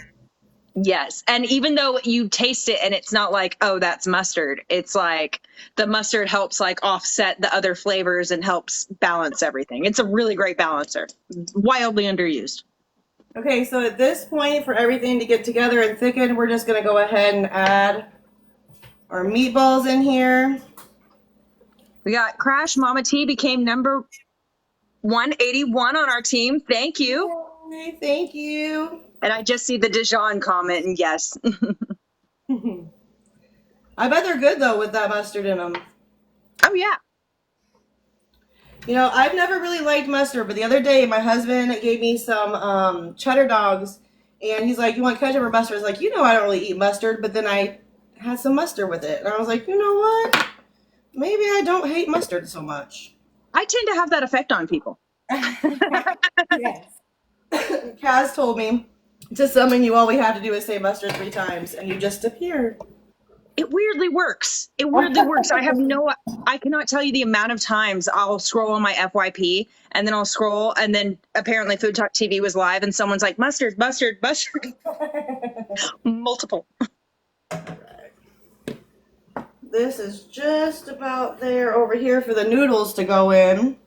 Yes. And even though you taste it and it's not like, oh, that's mustard, it's like the mustard helps like offset the other flavors and helps balance everything. It's a really great balancer. Wildly underused. Okay, so at this point, for everything to get together and thicken, we're just going to go ahead and add our meatballs in here. We got Crash. Mama T became number 181 on our team. Thank you. Yay, thank you. And I just see the Dijon comment, and yes. I bet they're good, though, with that mustard in them. Oh, yeah. You know, I've never really liked mustard, but the other day my husband gave me some cheddar dogs, and he's like, you want ketchup or mustard? I was like, you know I don't really eat mustard, but then I had some mustard with it. And I was like, you know what? Maybe I don't hate mustard so much. I tend to have that effect on people. Yes. Kaz told me to summon you, all we have to do is say mustard 3 times, and you just appear. It weirdly works. It weirdly works. I cannot tell you the amount of times I'll scroll on my FYP and then I'll scroll and then apparently FoodtokTV was live and someone's like, mustard, mustard, mustard. Multiple. This is just about there over here for the noodles to go in.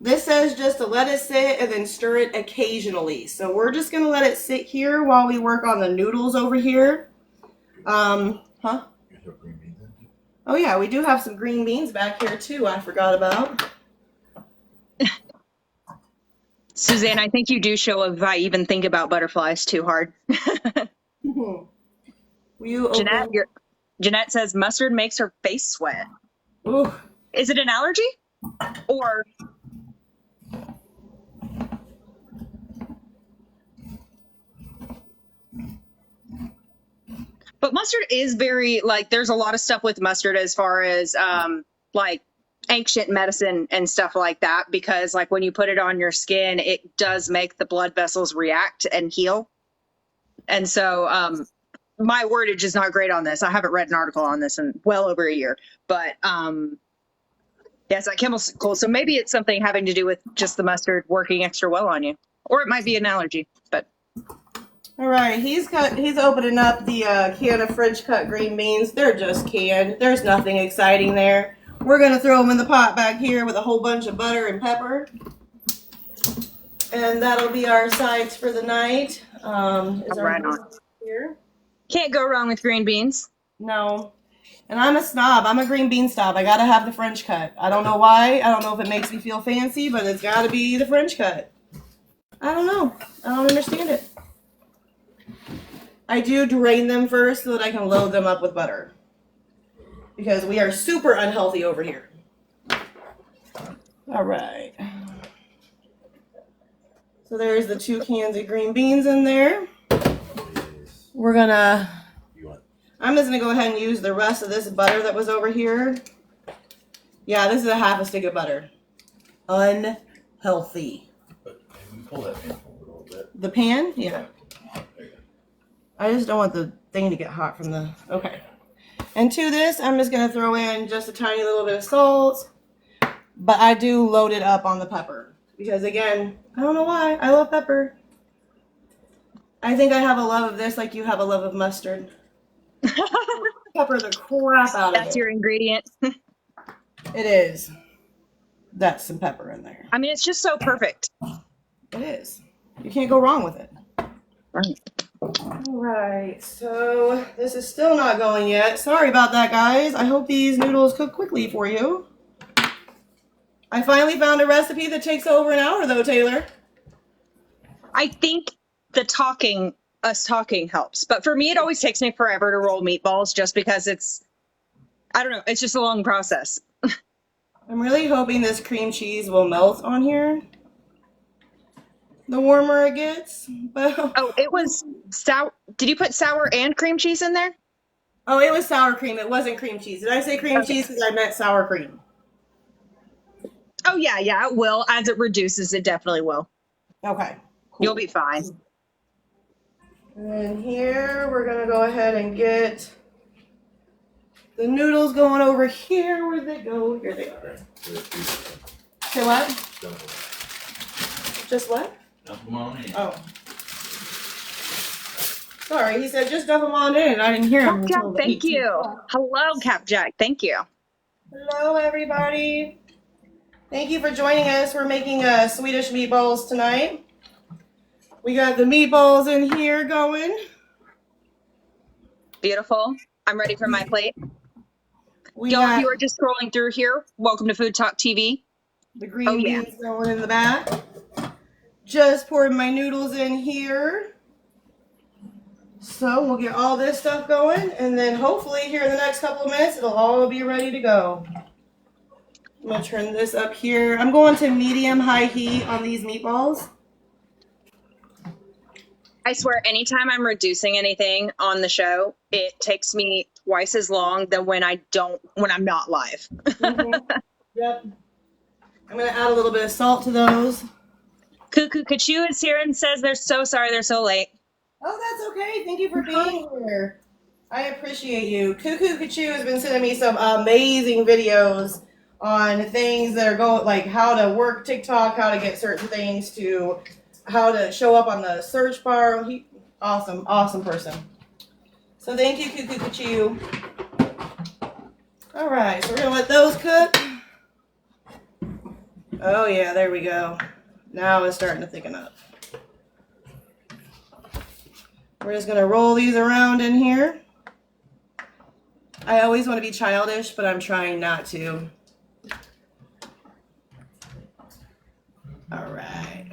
This says just to let it sit and then stir it occasionally. So we're just going to let it sit here while we work on the noodles over here. Huh? Oh yeah, we do have some green beans back here too, I forgot about. Suzanne, I think you do show if I even think about butterflies too hard. Jeanette says mustard makes her face sweat. Ooh. Is it an allergy? Or but mustard is very, like, there's a lot of stuff with mustard as far as like ancient medicine and stuff like that, because like when you put it on your skin, it does make the blood vessels react and heal. And so my wordage is not great on this. I haven't read an article on this in well over a year, but yeah, it's like chemical. So maybe it's something having to do with just the mustard working extra well on you, or it might be an allergy, but. All right, he's opening up the can of French cut green beans. They're just canned. There's nothing exciting there. We're going to throw them in the pot back here with a whole bunch of butter and pepper. And that'll be our sides for the night. Right on. Here? Can't go wrong with green beans. No. And I'm a snob. I'm a green bean snob. I got to have the French cut. I don't know why. I don't know if it makes me feel fancy, but it's got to be the French cut. I don't know. I don't understand it. I do drain them first so that I can load them up with butter. Because we are super unhealthy over here. All right. So there's the 2 cans of green beans in there. we're gonna, You want? I'm just gonna go ahead and use the rest of this butter that was over here. Yeah, this is a half a stick of butter. Unhealthy. But maybe we pull that pan forward a little bit. The pan? Yeah. There you go. I just don't want the thing to get hot from the, okay. And to this, I'm just gonna throw in just a tiny little bit of salt, but I do load it up on the pepper because again, I don't know why, I love pepper. I think I have a love of this like you have a love of mustard. Pepper the crap out of That's it. your ingredient. It is. That's some pepper in there. I mean, it's just so perfect. It is. You can't go wrong with it. Right. All right, so this is still not going yet. Sorry about that, guys. I hope these noodles cook quickly for you. I finally found a recipe that takes over an hour, though, Taylor. I think us talking helps. But for me, it always takes me forever to roll meatballs just because I don't know, it's just a long process. I'm really hoping this cream cheese will melt on here. The warmer it gets. But Oh, it was sour. Did you put sour and cream cheese in there? oh, it was sour cream. It wasn't cream cheese. Did I say cream Okay. cheese because I meant sour cream? Oh, yeah, it will. As it reduces, it definitely will. Okay. Cool. You'll be fine. And then here, we're going to go ahead and get the noodles going over here. Where'd they go? Here they are. Say what? Just what? Dump them on in. Oh. Sorry, he said just dump them on in. I didn't hear him. Capjack, until the thank 18th. you. Hello, Capjack. Thank you. Hello, everybody. Thank you for joining us. We're making Swedish meatballs tonight. We got the meatballs in here going. Beautiful. I'm ready for my plate. We Y'all, if got you are just scrolling through here, welcome to Food Talk TV. the green Oh, yeah. beans going in the back. Just poured my noodles in here. So we'll get all this stuff going, and then hopefully here in the next couple of minutes, it'll all be ready to go. I'm gonna turn this up here. I'm going to medium-high heat on these meatballs. I swear, anytime I'm reducing anything on the show, it takes me twice as long than when I'm not live. Yep. I'm gonna add a little bit of salt to those. Cuckoo Kachu is here and says they're so sorry they're so late. Oh, that's okay. Thank you for being here. I appreciate you. Cuckoo Kachu has been sending me some amazing videos on things that are going, like how to work TikTok, how to get certain things, to how to show up on the search bar. Awesome person. So thank you, Cuckoo Kachu. All right, so we're gonna let those cook. Oh yeah, there we go. Now it's starting to thicken up. We're just gonna roll these around in here. I always want to be childish, but I'm trying not to. All right.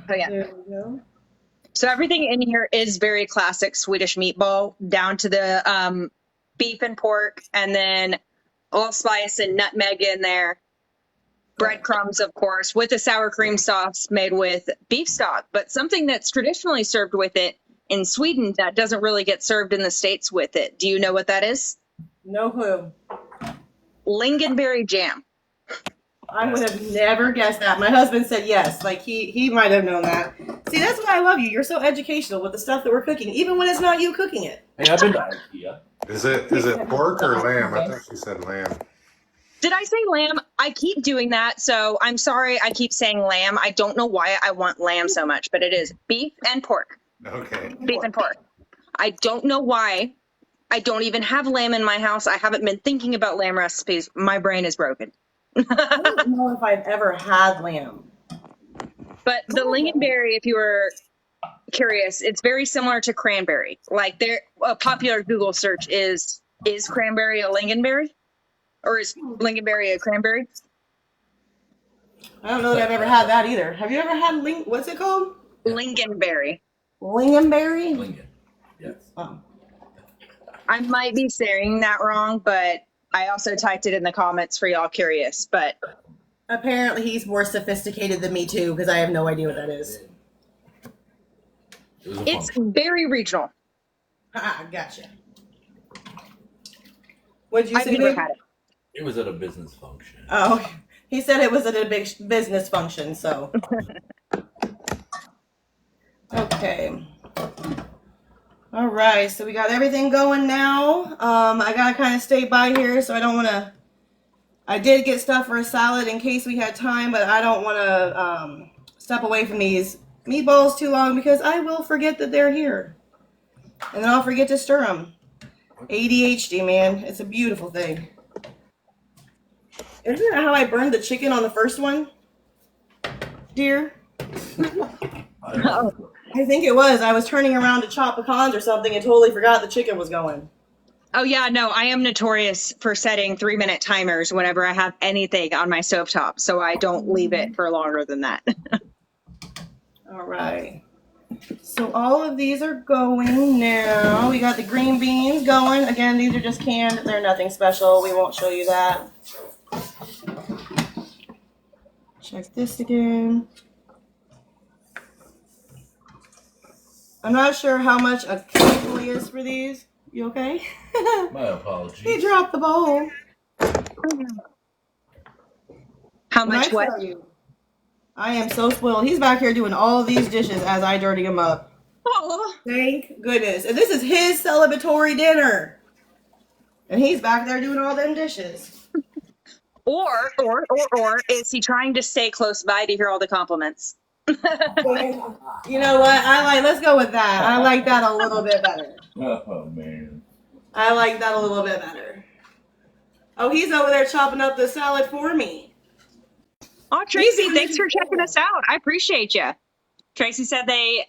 Oh yeah. There we go. So everything in here is very classic Swedish meatball, down to the beef and pork, and then allspice and nutmeg in there. Breadcrumbs, of course, with a sour cream sauce made with beef stock. But something that's traditionally served with it in Sweden that doesn't really get served in the States with it. Do you know what that is? No clue. Lingonberry jam. I would have never guessed that. My husband said yes. Like he might have known that. See, that's why I love you. You're so educational with the stuff that we're cooking, even when it's not you cooking it. Hey, I've been to IKEA. Is it pork or lamb? I thought she said lamb. Did I say lamb? I keep doing that, so I'm sorry I keep saying lamb. I don't know why I want lamb so much, but it is beef and pork. Okay. Beef and pork. I don't know why. I don't even have lamb in my house. I haven't been thinking about lamb recipes. My brain is broken. I don't know if I've ever had lamb. But the lingonberry, if you were curious, it's very similar to cranberry. Like a popular Google search is cranberry a lingonberry? Or is lingonberry a cranberry? I don't know that I've ever had that either. Have you ever had what's it called? Lingonberry. Lingonberry? Lincoln. Yes. Oh. I might be saying that wrong, but I also typed it in the comments for y'all curious. But Apparently he's more sophisticated than me too, because I have no idea what that is. It was a it's function. very regional. Ah, gotcha. What'd you I've say, never babe? had it. It was at a business function. Oh, he said it was at a big business function, so. Okay. All right, so we got everything going now. I gotta kind of stay by here, so I don't want to. I did get stuff for a salad in case we had time, but I don't want to step away from these meatballs too long because I will forget that they're here, and then I'll forget to stir them. ADHD, man, it's a beautiful thing. Isn't that how I burned the chicken on the first one, dear? Oh. I think it was. I was turning around to chop pecans or something and totally forgot the chicken was going. Oh yeah, no, I am notorious for setting 3-minute timers whenever I have anything on my stovetop, so I don't leave it for longer than that. All right. So all of these are going now. We got the green beans going. Again, these are just canned. They're nothing special. We won't show you that. Check this again. I'm not sure how much a cable is for these. You okay? My apologies. He dropped the bowl. How When much I what? tell you, I am so spoiled. He's back here doing all of these dishes as I dirty him up. Oh, Thank goodness. And this is his celebratory dinner. And he's back there doing all them dishes. or is he trying to stay close by to hear all the compliments? You know what? Let's go with that. I like that a little bit better. Oh man. I like that a little bit better. Oh, he's over there chopping up the salad for me. Oh, Tracy, thanks for checking us out. I appreciate you. Tracy said they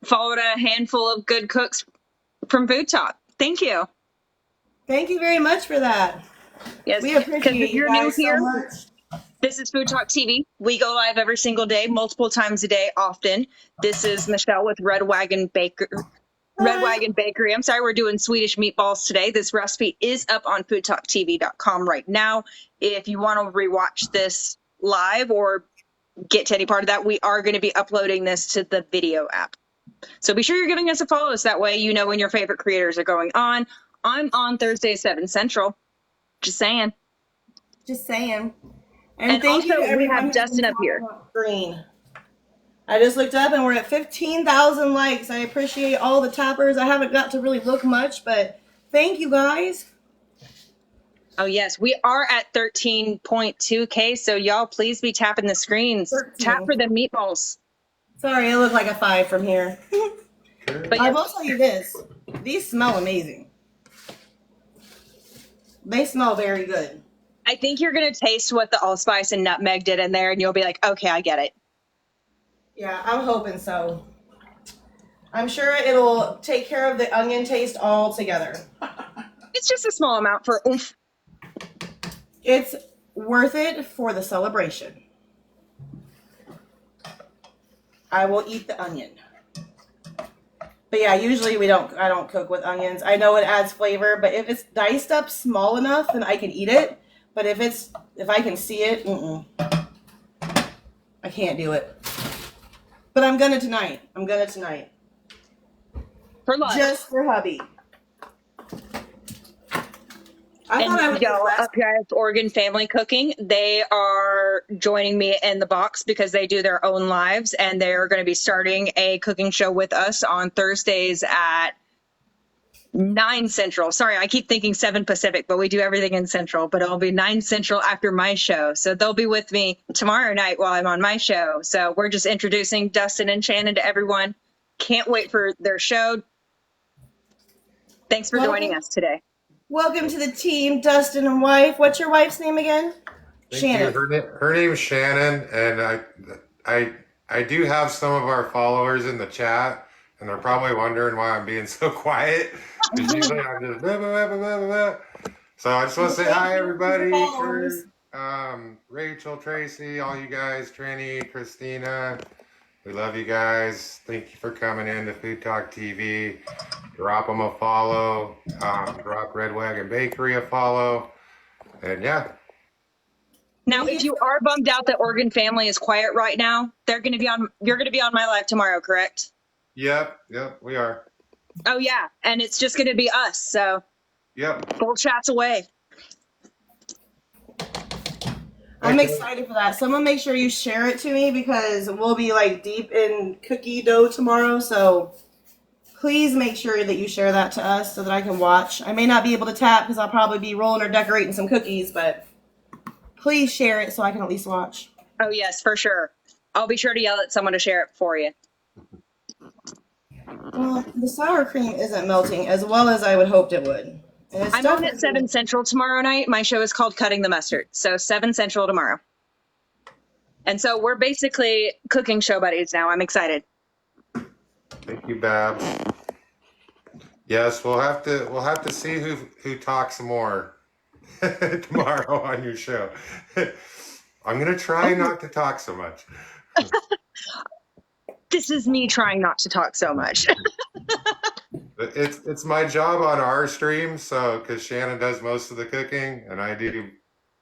followed a handful of good cooks from Food Talk. Thank you. Thank you very much for that. Yes, We because appreciate if you're you new guys here, so much. this is Food Talk TV. We go live every single day, multiple times a day, often. This is Michelle with Red Wagon Bakery. I'm sorry, we're doing Swedish meatballs today. This recipe is up on FoodtokTV.com right now. If you want to rewatch this live or get to any part of that, we are going to be uploading this to the video app. So be sure you're giving us a follow, so that way you know when your favorite creators are going on. I'm on Thursday, 7 Central. Just saying. Just saying. And thank also, you to we everyone have who's Dustin been up here. talking about Green. I just looked up and we're at 15,000 likes. I appreciate all the tappers. I haven't got to really look much, but thank you guys. Oh, yes. We are at 13.2K, so y'all please be tapping the screens. 13. Tap for the meatballs. Sorry, it looked like a 5 from here. But I yes, will tell you this. These smell amazing. They smell very good. I think you're going to taste what the allspice and nutmeg did in there, and you'll be like, okay, I get it. Yeah, I'm hoping so. I'm sure it'll take care of the onion taste altogether. It's just a small amount for oomph. It's worth it for the celebration. I will eat the onion. But yeah, usually I don't cook with onions. I know it adds flavor, but if it's diced up small enough, then I can eat it. But if I can see it, I can't do it. But I'm gonna tonight. For lunch. Just for hubby. I thought I would y'all get less. up here at Oregon Family Cooking, they are joining me in the box because they do their own lives, and they're going to be starting a cooking show with us on Thursdays at 9 Central. Sorry, I keep thinking 7 Pacific, but we do everything in Central. But it'll be 9 Central after my show. So they'll be with me tomorrow night while I'm on my show. So we're just introducing Dustin and Shannon to everyone. Can't wait for their show. Thanks for joining us today. Welcome to the team, Dustin and wife. What's your wife's name again? Thank Shannon. you. Her name is Shannon, and I do have some of our followers in the chat, and they're probably wondering why I'm being so quiet. 'Cause usually I'm just blah, blah, blah, blah, blah, blah. So I just want to say hi, everybody. Rachel, Tracy, all you guys, Trini, Christina. We love you guys. Thank you for coming in to Food Talk TV. Drop them a follow. Drop Red Wagon Bakery a follow. And yeah. Now, if you are bummed out that Oregon Family is quiet right now, you're going to be on my live tomorrow, correct? Yep, we are. Oh yeah, and it's just going to be us. So Yep. full chats away. I'm excited for that. Someone make sure you share it to me because we'll be like deep in cookie dough tomorrow. So please make sure that you share that to us so that I can watch. I may not be able to tap because I'll probably be rolling or decorating some cookies, but please share it so I can at least watch. Oh yes, for sure. I'll be sure to yell at someone to share it for you. Well, the sour cream isn't melting as well as I would hoped it would. And it's I'm on at definitely- 7 Central tomorrow night. My show is called Cutting the Mustard. So 7 Central tomorrow. And so we're basically cooking show buddies now. I'm excited. Thank you, Babs. Yes, we'll have to see who talks more tomorrow on your show. I'm gonna try not to talk so much. This is me trying not to talk so much. It's my job on our stream, so because Shannon does most of the cooking and I do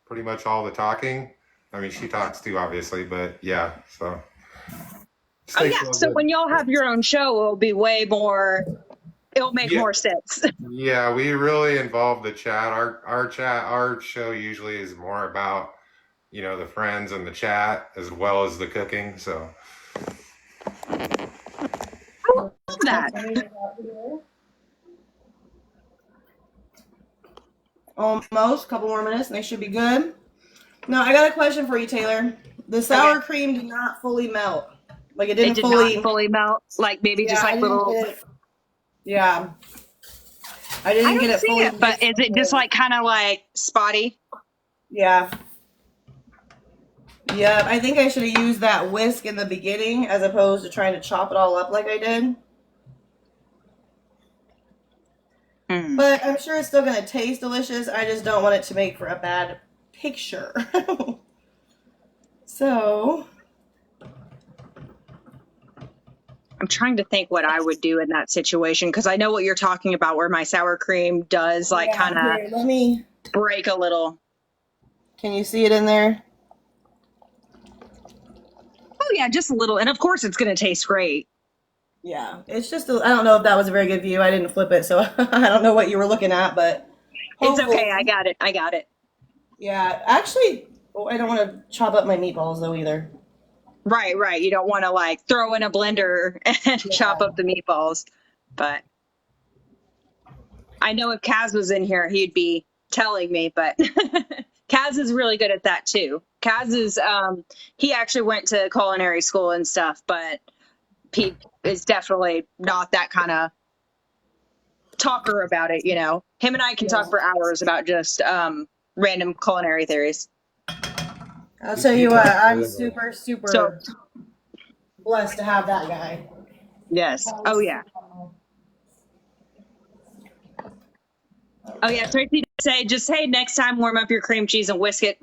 pretty much all the talking. I mean, she talks too, obviously, but yeah. So. Oh yeah. So when y'all have your own show, it'll be way more. It'll make more sense. Yeah, we really involve the chat. Our show usually is more about the friends and the chat as well as the cooking. So. I love that. Almost. Couple more minutes and they should be good. Now, I got a question for you, Taylor. The sour cream did not fully melt. Like it didn't It did not fully melt. Like maybe just like little. Yeah. I didn't get it fully. But is it just like kind of like spotty? Yeah. Yeah, I think I should have used that whisk in the beginning as opposed to trying to chop it all up like I did. But I'm sure it's still going to taste delicious. I just don't want it to make for a bad picture. So. I'm trying to think what I would do in that situation because I know what you're talking about where my sour cream does like kind of let me break a little. Can you see it in there? Oh yeah, just a little. And of course it's going to taste great. Yeah, it's just, I don't know if that was a very good view. I didn't flip it, so I don't know what you were looking at, but. It's okay. I got it. Yeah, actually, I don't want to chop up my meatballs though either. Right. You don't want to like throw in a blender and chop up the meatballs. But I know if Kaz was in here, he'd be telling me, but Kaz is really good at that too. Kaz is, he actually went to culinary school and stuff, but he is definitely not that kind of talker about it, Him and I can talk for hours about just random culinary theories. I'll tell you what, I'm super blessed to have that guy. Yes. Oh, yeah. Oh, yeah. Tracy did say, just, hey, next time warm up your cream cheese and whisk it.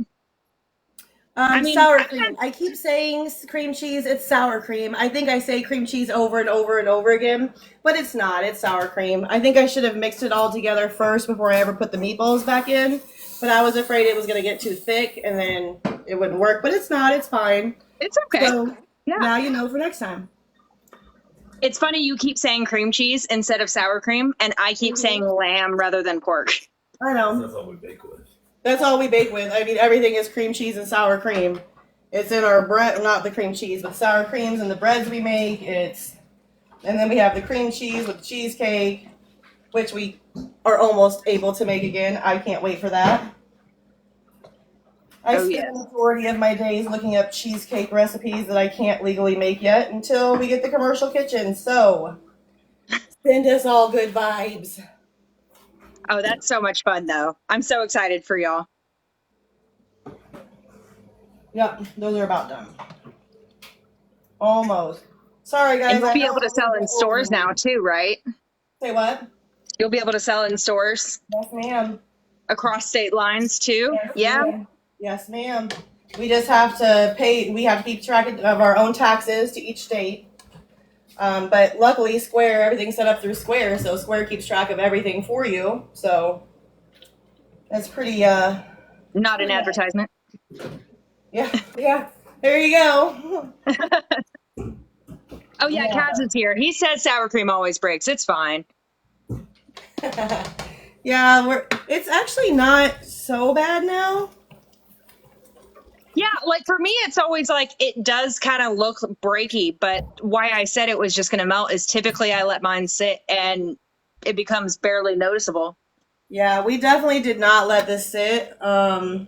Sour cream. I keep saying cream cheese. It's sour cream. I think I say cream cheese over and over and over again, but it's not. It's sour cream. I think I should have mixed it all together first before I ever put the meatballs back in, but I was afraid it was going to get too thick and then it wouldn't work, but it's not. It's fine. It's okay. So now you know for next time. It's funny you keep saying cream cheese instead of sour cream, and I keep saying lamb rather than pork. That's I know. all we bake with. That's all we bake with. I mean, everything is cream cheese and sour cream. It's in our bread, not the cream cheese, but sour creams and the breads we make. And then we have the cream cheese with the cheesecake, which we are almost able to make again. I can't wait for that. I spend the majority of my days looking up cheesecake recipes that I can't legally make yet until we get the commercial kitchen. So send us all good vibes. Oh, that's so much fun, though. I'm so excited for y'all. Yep, those are about done. Almost. Sorry, guys. And you'll be able to sell in stores now, too, right? Say what? You'll be able to sell in stores Yes, ma'am. across state lines, too? Yes, ma'am. Yes, ma'am. We just have to pay. We have to keep track of our own taxes to each state. But luckily, Square, everything's set up through Square, so Square keeps track of everything for you. So that's pretty. Not an advertisement. Yeah. There you go. Oh, yeah, Kaz is here. He says sour cream always breaks. It's fine. Yeah, it's actually not so bad now. Yeah, like for me, it's always like it does kind of look breaky, but why I said it was just going to melt is typically I let mine sit and it becomes barely noticeable. Yeah, we definitely did not let this sit long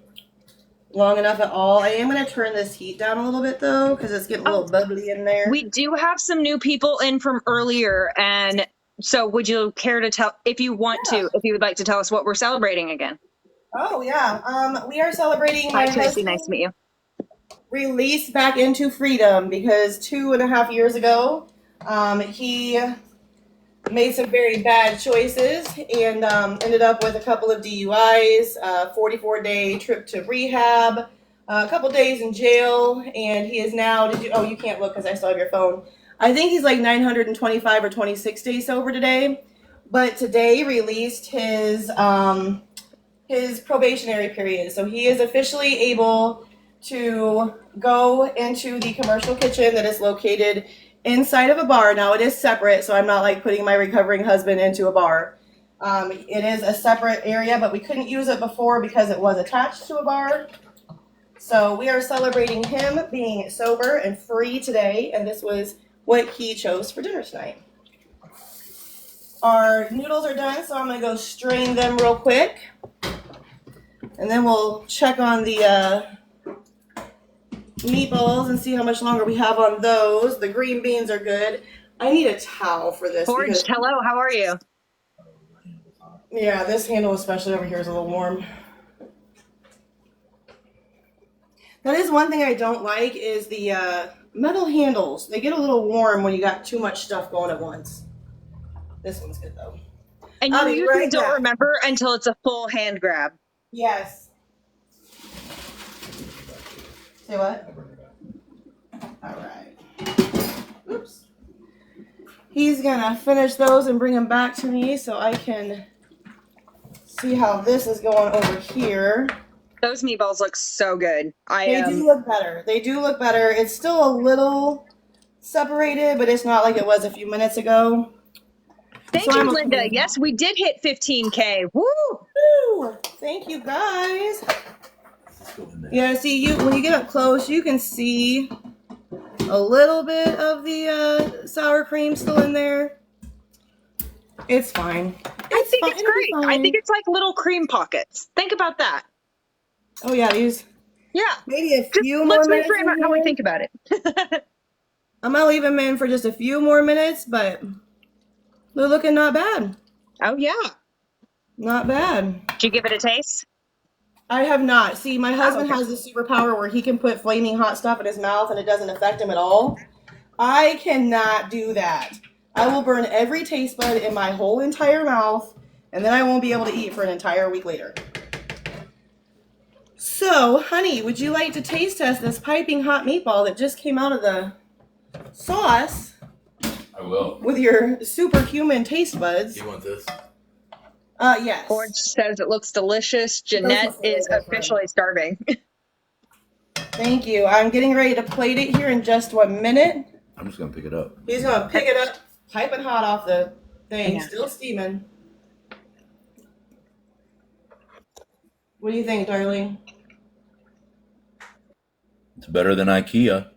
enough at all. I am going to turn this heat down a little bit though, because it's getting a little bubbly in there. We do have some new people in from earlier, and so would you care to tell, if you want to, if you would like to tell us what we're celebrating again? Oh yeah, we are celebrating Hi, my Tracy. husband's Nice to meet you. release back into freedom because 2.5 years ago, he made some very bad choices and ended up with a couple of DUIs, 44-day trip to rehab, a couple days in jail, and he is now. Oh, you can't look because I still have your phone. I think he's like 925 or 26 days sober today, but today released his probationary period, so he is officially able to go into the commercial kitchen that is located inside of a bar. Now it is separate, so I'm not like putting my recovering husband into a bar. It is a separate area, but we couldn't use it before because it was attached to a bar. So we are celebrating him being sober and free today, and this was what he chose for dinner tonight. Our noodles are done, so I'm going to go strain them real quick. And then we'll check on the meatballs and see how much longer we have on those. The green beans are good. I need a towel for this. Forge, Because, hello, how are you? yeah, this handle, especially over here, is a little warm. That is one thing I don't like is the metal handles. They get a little warm when you got too much stuff going at once. This one's good, though. And I'll you be usually right don't back. remember until it's a full hand grab. Yes. Say what? All right. Oops. He's gonna finish those and bring them back to me so I can see how this is going over here. Those meatballs look so good. They do look better. They do look better. It's still a little separated, but it's not like it was a few minutes ago. Thank So you, I'm okay Linda. with Yes, we did hit 15K. Woo! Woo! Thank you, guys. Let's go in there. Yeah, see, when you get up close, you can see a little bit of the sour cream still in there. It's fine. I think fine. it's It'll be great. I fine. think it's like little cream pockets. Think about that. Oh yeah, these. Yeah. Maybe a Just few let's more minutes. reframe in how we here. think about it. I'm gonna leave them in for just a few more minutes, but they're looking not bad. Oh, yeah. Not bad. Did you give it a taste? I have not. See, my husband okay. has this superpower where he can put flaming hot stuff in his mouth and it doesn't affect him at all. I cannot do that. I will burn every taste bud in my whole entire mouth, and then I won't be able to eat for an entire week later. So, honey, would you like to taste test this piping hot meatball that just came out of the sauce I will. with your superhuman taste buds? You want this? Yes. Forge says it looks delicious. Jeanette is officially starving. Thank you. I'm getting ready to plate it here in just 1 minute. I'm just gonna pick it up. He's gonna pick it up, piping hot off the thing, Yeah. still steaming. What do you think, darling? It's better than IKEA.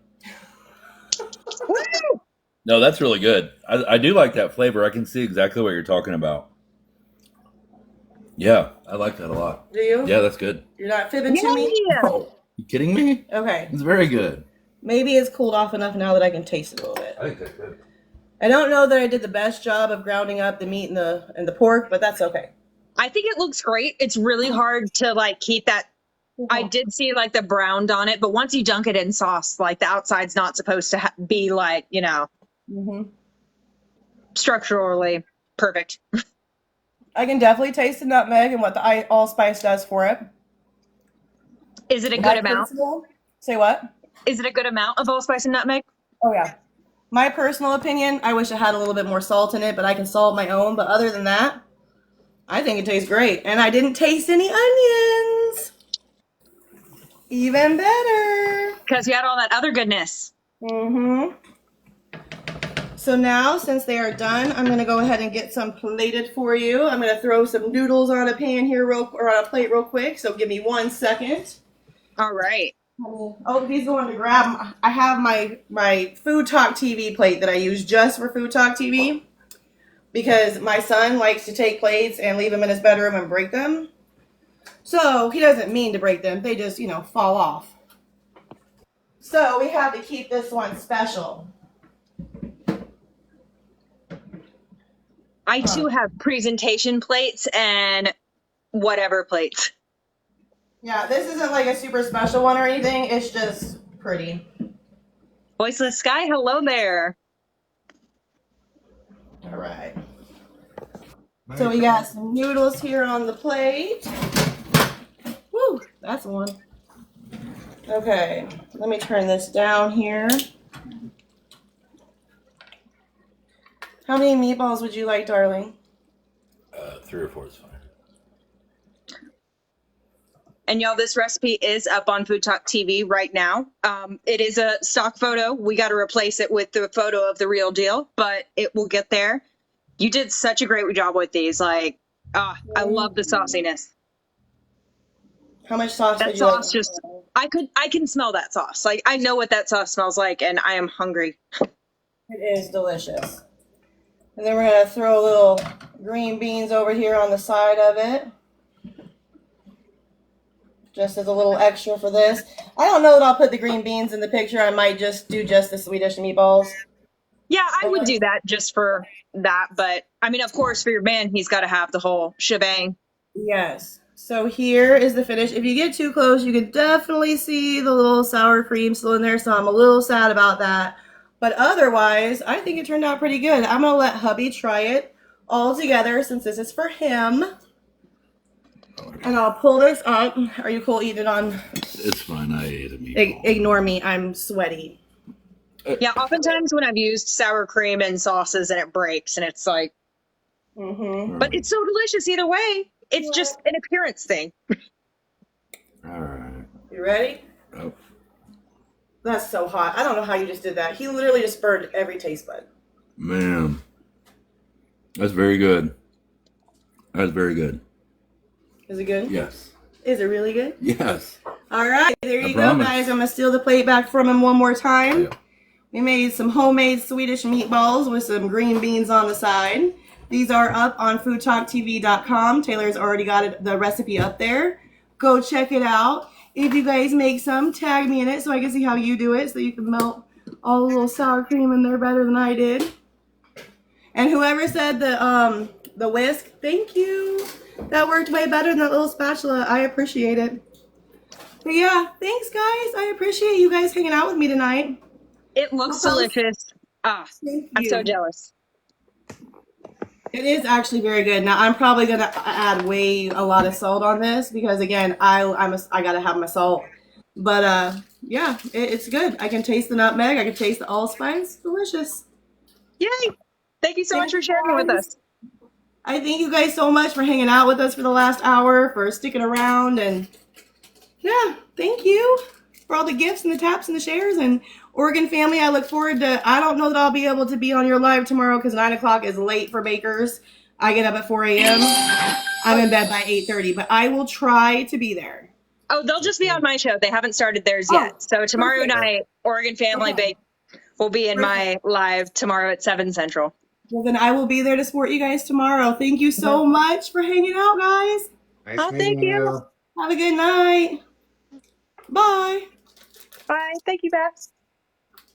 No, that's really good. I do like that flavor. I can see exactly what you're talking about. Yeah, I like that a lot. Do you? Yeah, that's good. You're not fibbing to me? Yeah. Oh, you kidding me? Okay. It's very good. Maybe it's cooled off enough now that I can taste it a little bit. I think that's good. I don't know that I did the best job of grounding up the meat and the pork, but that's okay. I think it looks great. It's really hard to like keep that. I did see like the browned on it, but once you dunk it in sauce, like the outside's not supposed to be like, structurally perfect. I can definitely taste the nutmeg and what the allspice does for it. Is it a good amount? Say what? Is it a good amount of allspice and nutmeg? Oh, yeah. My personal opinion, I wish it had a little bit more salt in it, but I can salt my own. But other than that, I think it tastes great. And I didn't taste any onions. Even better. Because you had all that other goodness. Mm-hmm. So now, since they are done, I'm gonna go ahead and get some plated for you. I'm gonna throw some noodles on a pan here or on a plate real quick. So give me 1 second. All right. Oh, he's going to grab 'em. I have my Food Talk TV plate that I use just for Food Talk TV because my son likes to take plates and leave them in his bedroom and break them. So he doesn't mean to break them. They just, fall off. So we have to keep this one special. I too have presentation plates and whatever plates. Yeah, this isn't like a super special one or anything. It's just pretty. Voiceless Sky, hello there. All right. So we got some noodles here on the plate. Woo, that's one. Okay, let me turn this down here. How many meatballs would you like, darling? 3 or 4 is fine. And y'all, this recipe is up on Food Talk TV right now. It is a stock photo. We got to replace it with the photo of the real deal, but it will get there. You did such a great job with these. I love the sauciness. How much sauce That would you like? sauce just, I can smell that sauce. I know what that sauce smells like, and I am hungry. It is delicious. And then we're going to throw a little green beans over here on the side of it. Just as a little extra for this. I don't know that I'll put the green beans in the picture. I might just do just the Swedish meatballs. Yeah, I would do that just for that. But, I mean, of course, for your man, he's got to have the whole shebang. Yes. So here is the finish. If you get too close, you can definitely see the little sour cream still in there. So I'm a little sad about that. But otherwise, I think it turned out pretty good. I'm going to let hubby try it all together since this is for him. And I'll pull this up. Are you cool eating it on? It's fine. I ate a meatball. Ignore me. I'm sweaty. Yeah, oftentimes when I've used sour cream and sauces and it breaks and it's like, but it's so delicious either way. It's just an appearance thing. All right. You ready? Oh. That's so hot. I don't know how you just did that. He literally just burned every taste bud. Man. That's very good. That's very good. Is it good? Yes. Is it really good? Yes. All right. There you go, promise. guys. I'm going to steal the plate back from him one more time. Yeah. We made some homemade Swedish meatballs with some green beans on the side. These are up on FoodtokTV.com. Taylor's already got the recipe up there. Go check it out. If you guys make some, tag me in it so I can see how you do it so you can melt all the little sour cream in there better than I did. And whoever said the whisk, thank you. That worked way better than that little spatula. I appreciate it. But yeah, thanks guys. I appreciate you guys hanging out with me tonight. It looks delicious. I'm so jealous. It is actually very good. Now I'm probably gonna add a lot of salt on this because again, I gotta have my salt. But yeah, it's good. I can taste the nutmeg. I can taste the allspice. Delicious. Yay! Thank you so much for sharing with us. I thank you guys so much for hanging out with us for the last hour, for sticking around, and yeah, thank you for all the gifts and the taps and the shares. And Oregon family, I look forward to, I don't know that I'll be able to be on your live tomorrow because 9 o'clock is late for bakers. I get up at 4 a.m. I'm in bed by 8:30, but I will try to be there. Oh, they'll just be on my show. They haven't started theirs yet. So tomorrow night, Oregon Family Bake will be in my live tomorrow at 7 Central. Well, then I will be there to support you guys tomorrow. Thank you so much for hanging out, guys. Nice meeting you. Have a good night. Bye. Bye. Thank you, Beth.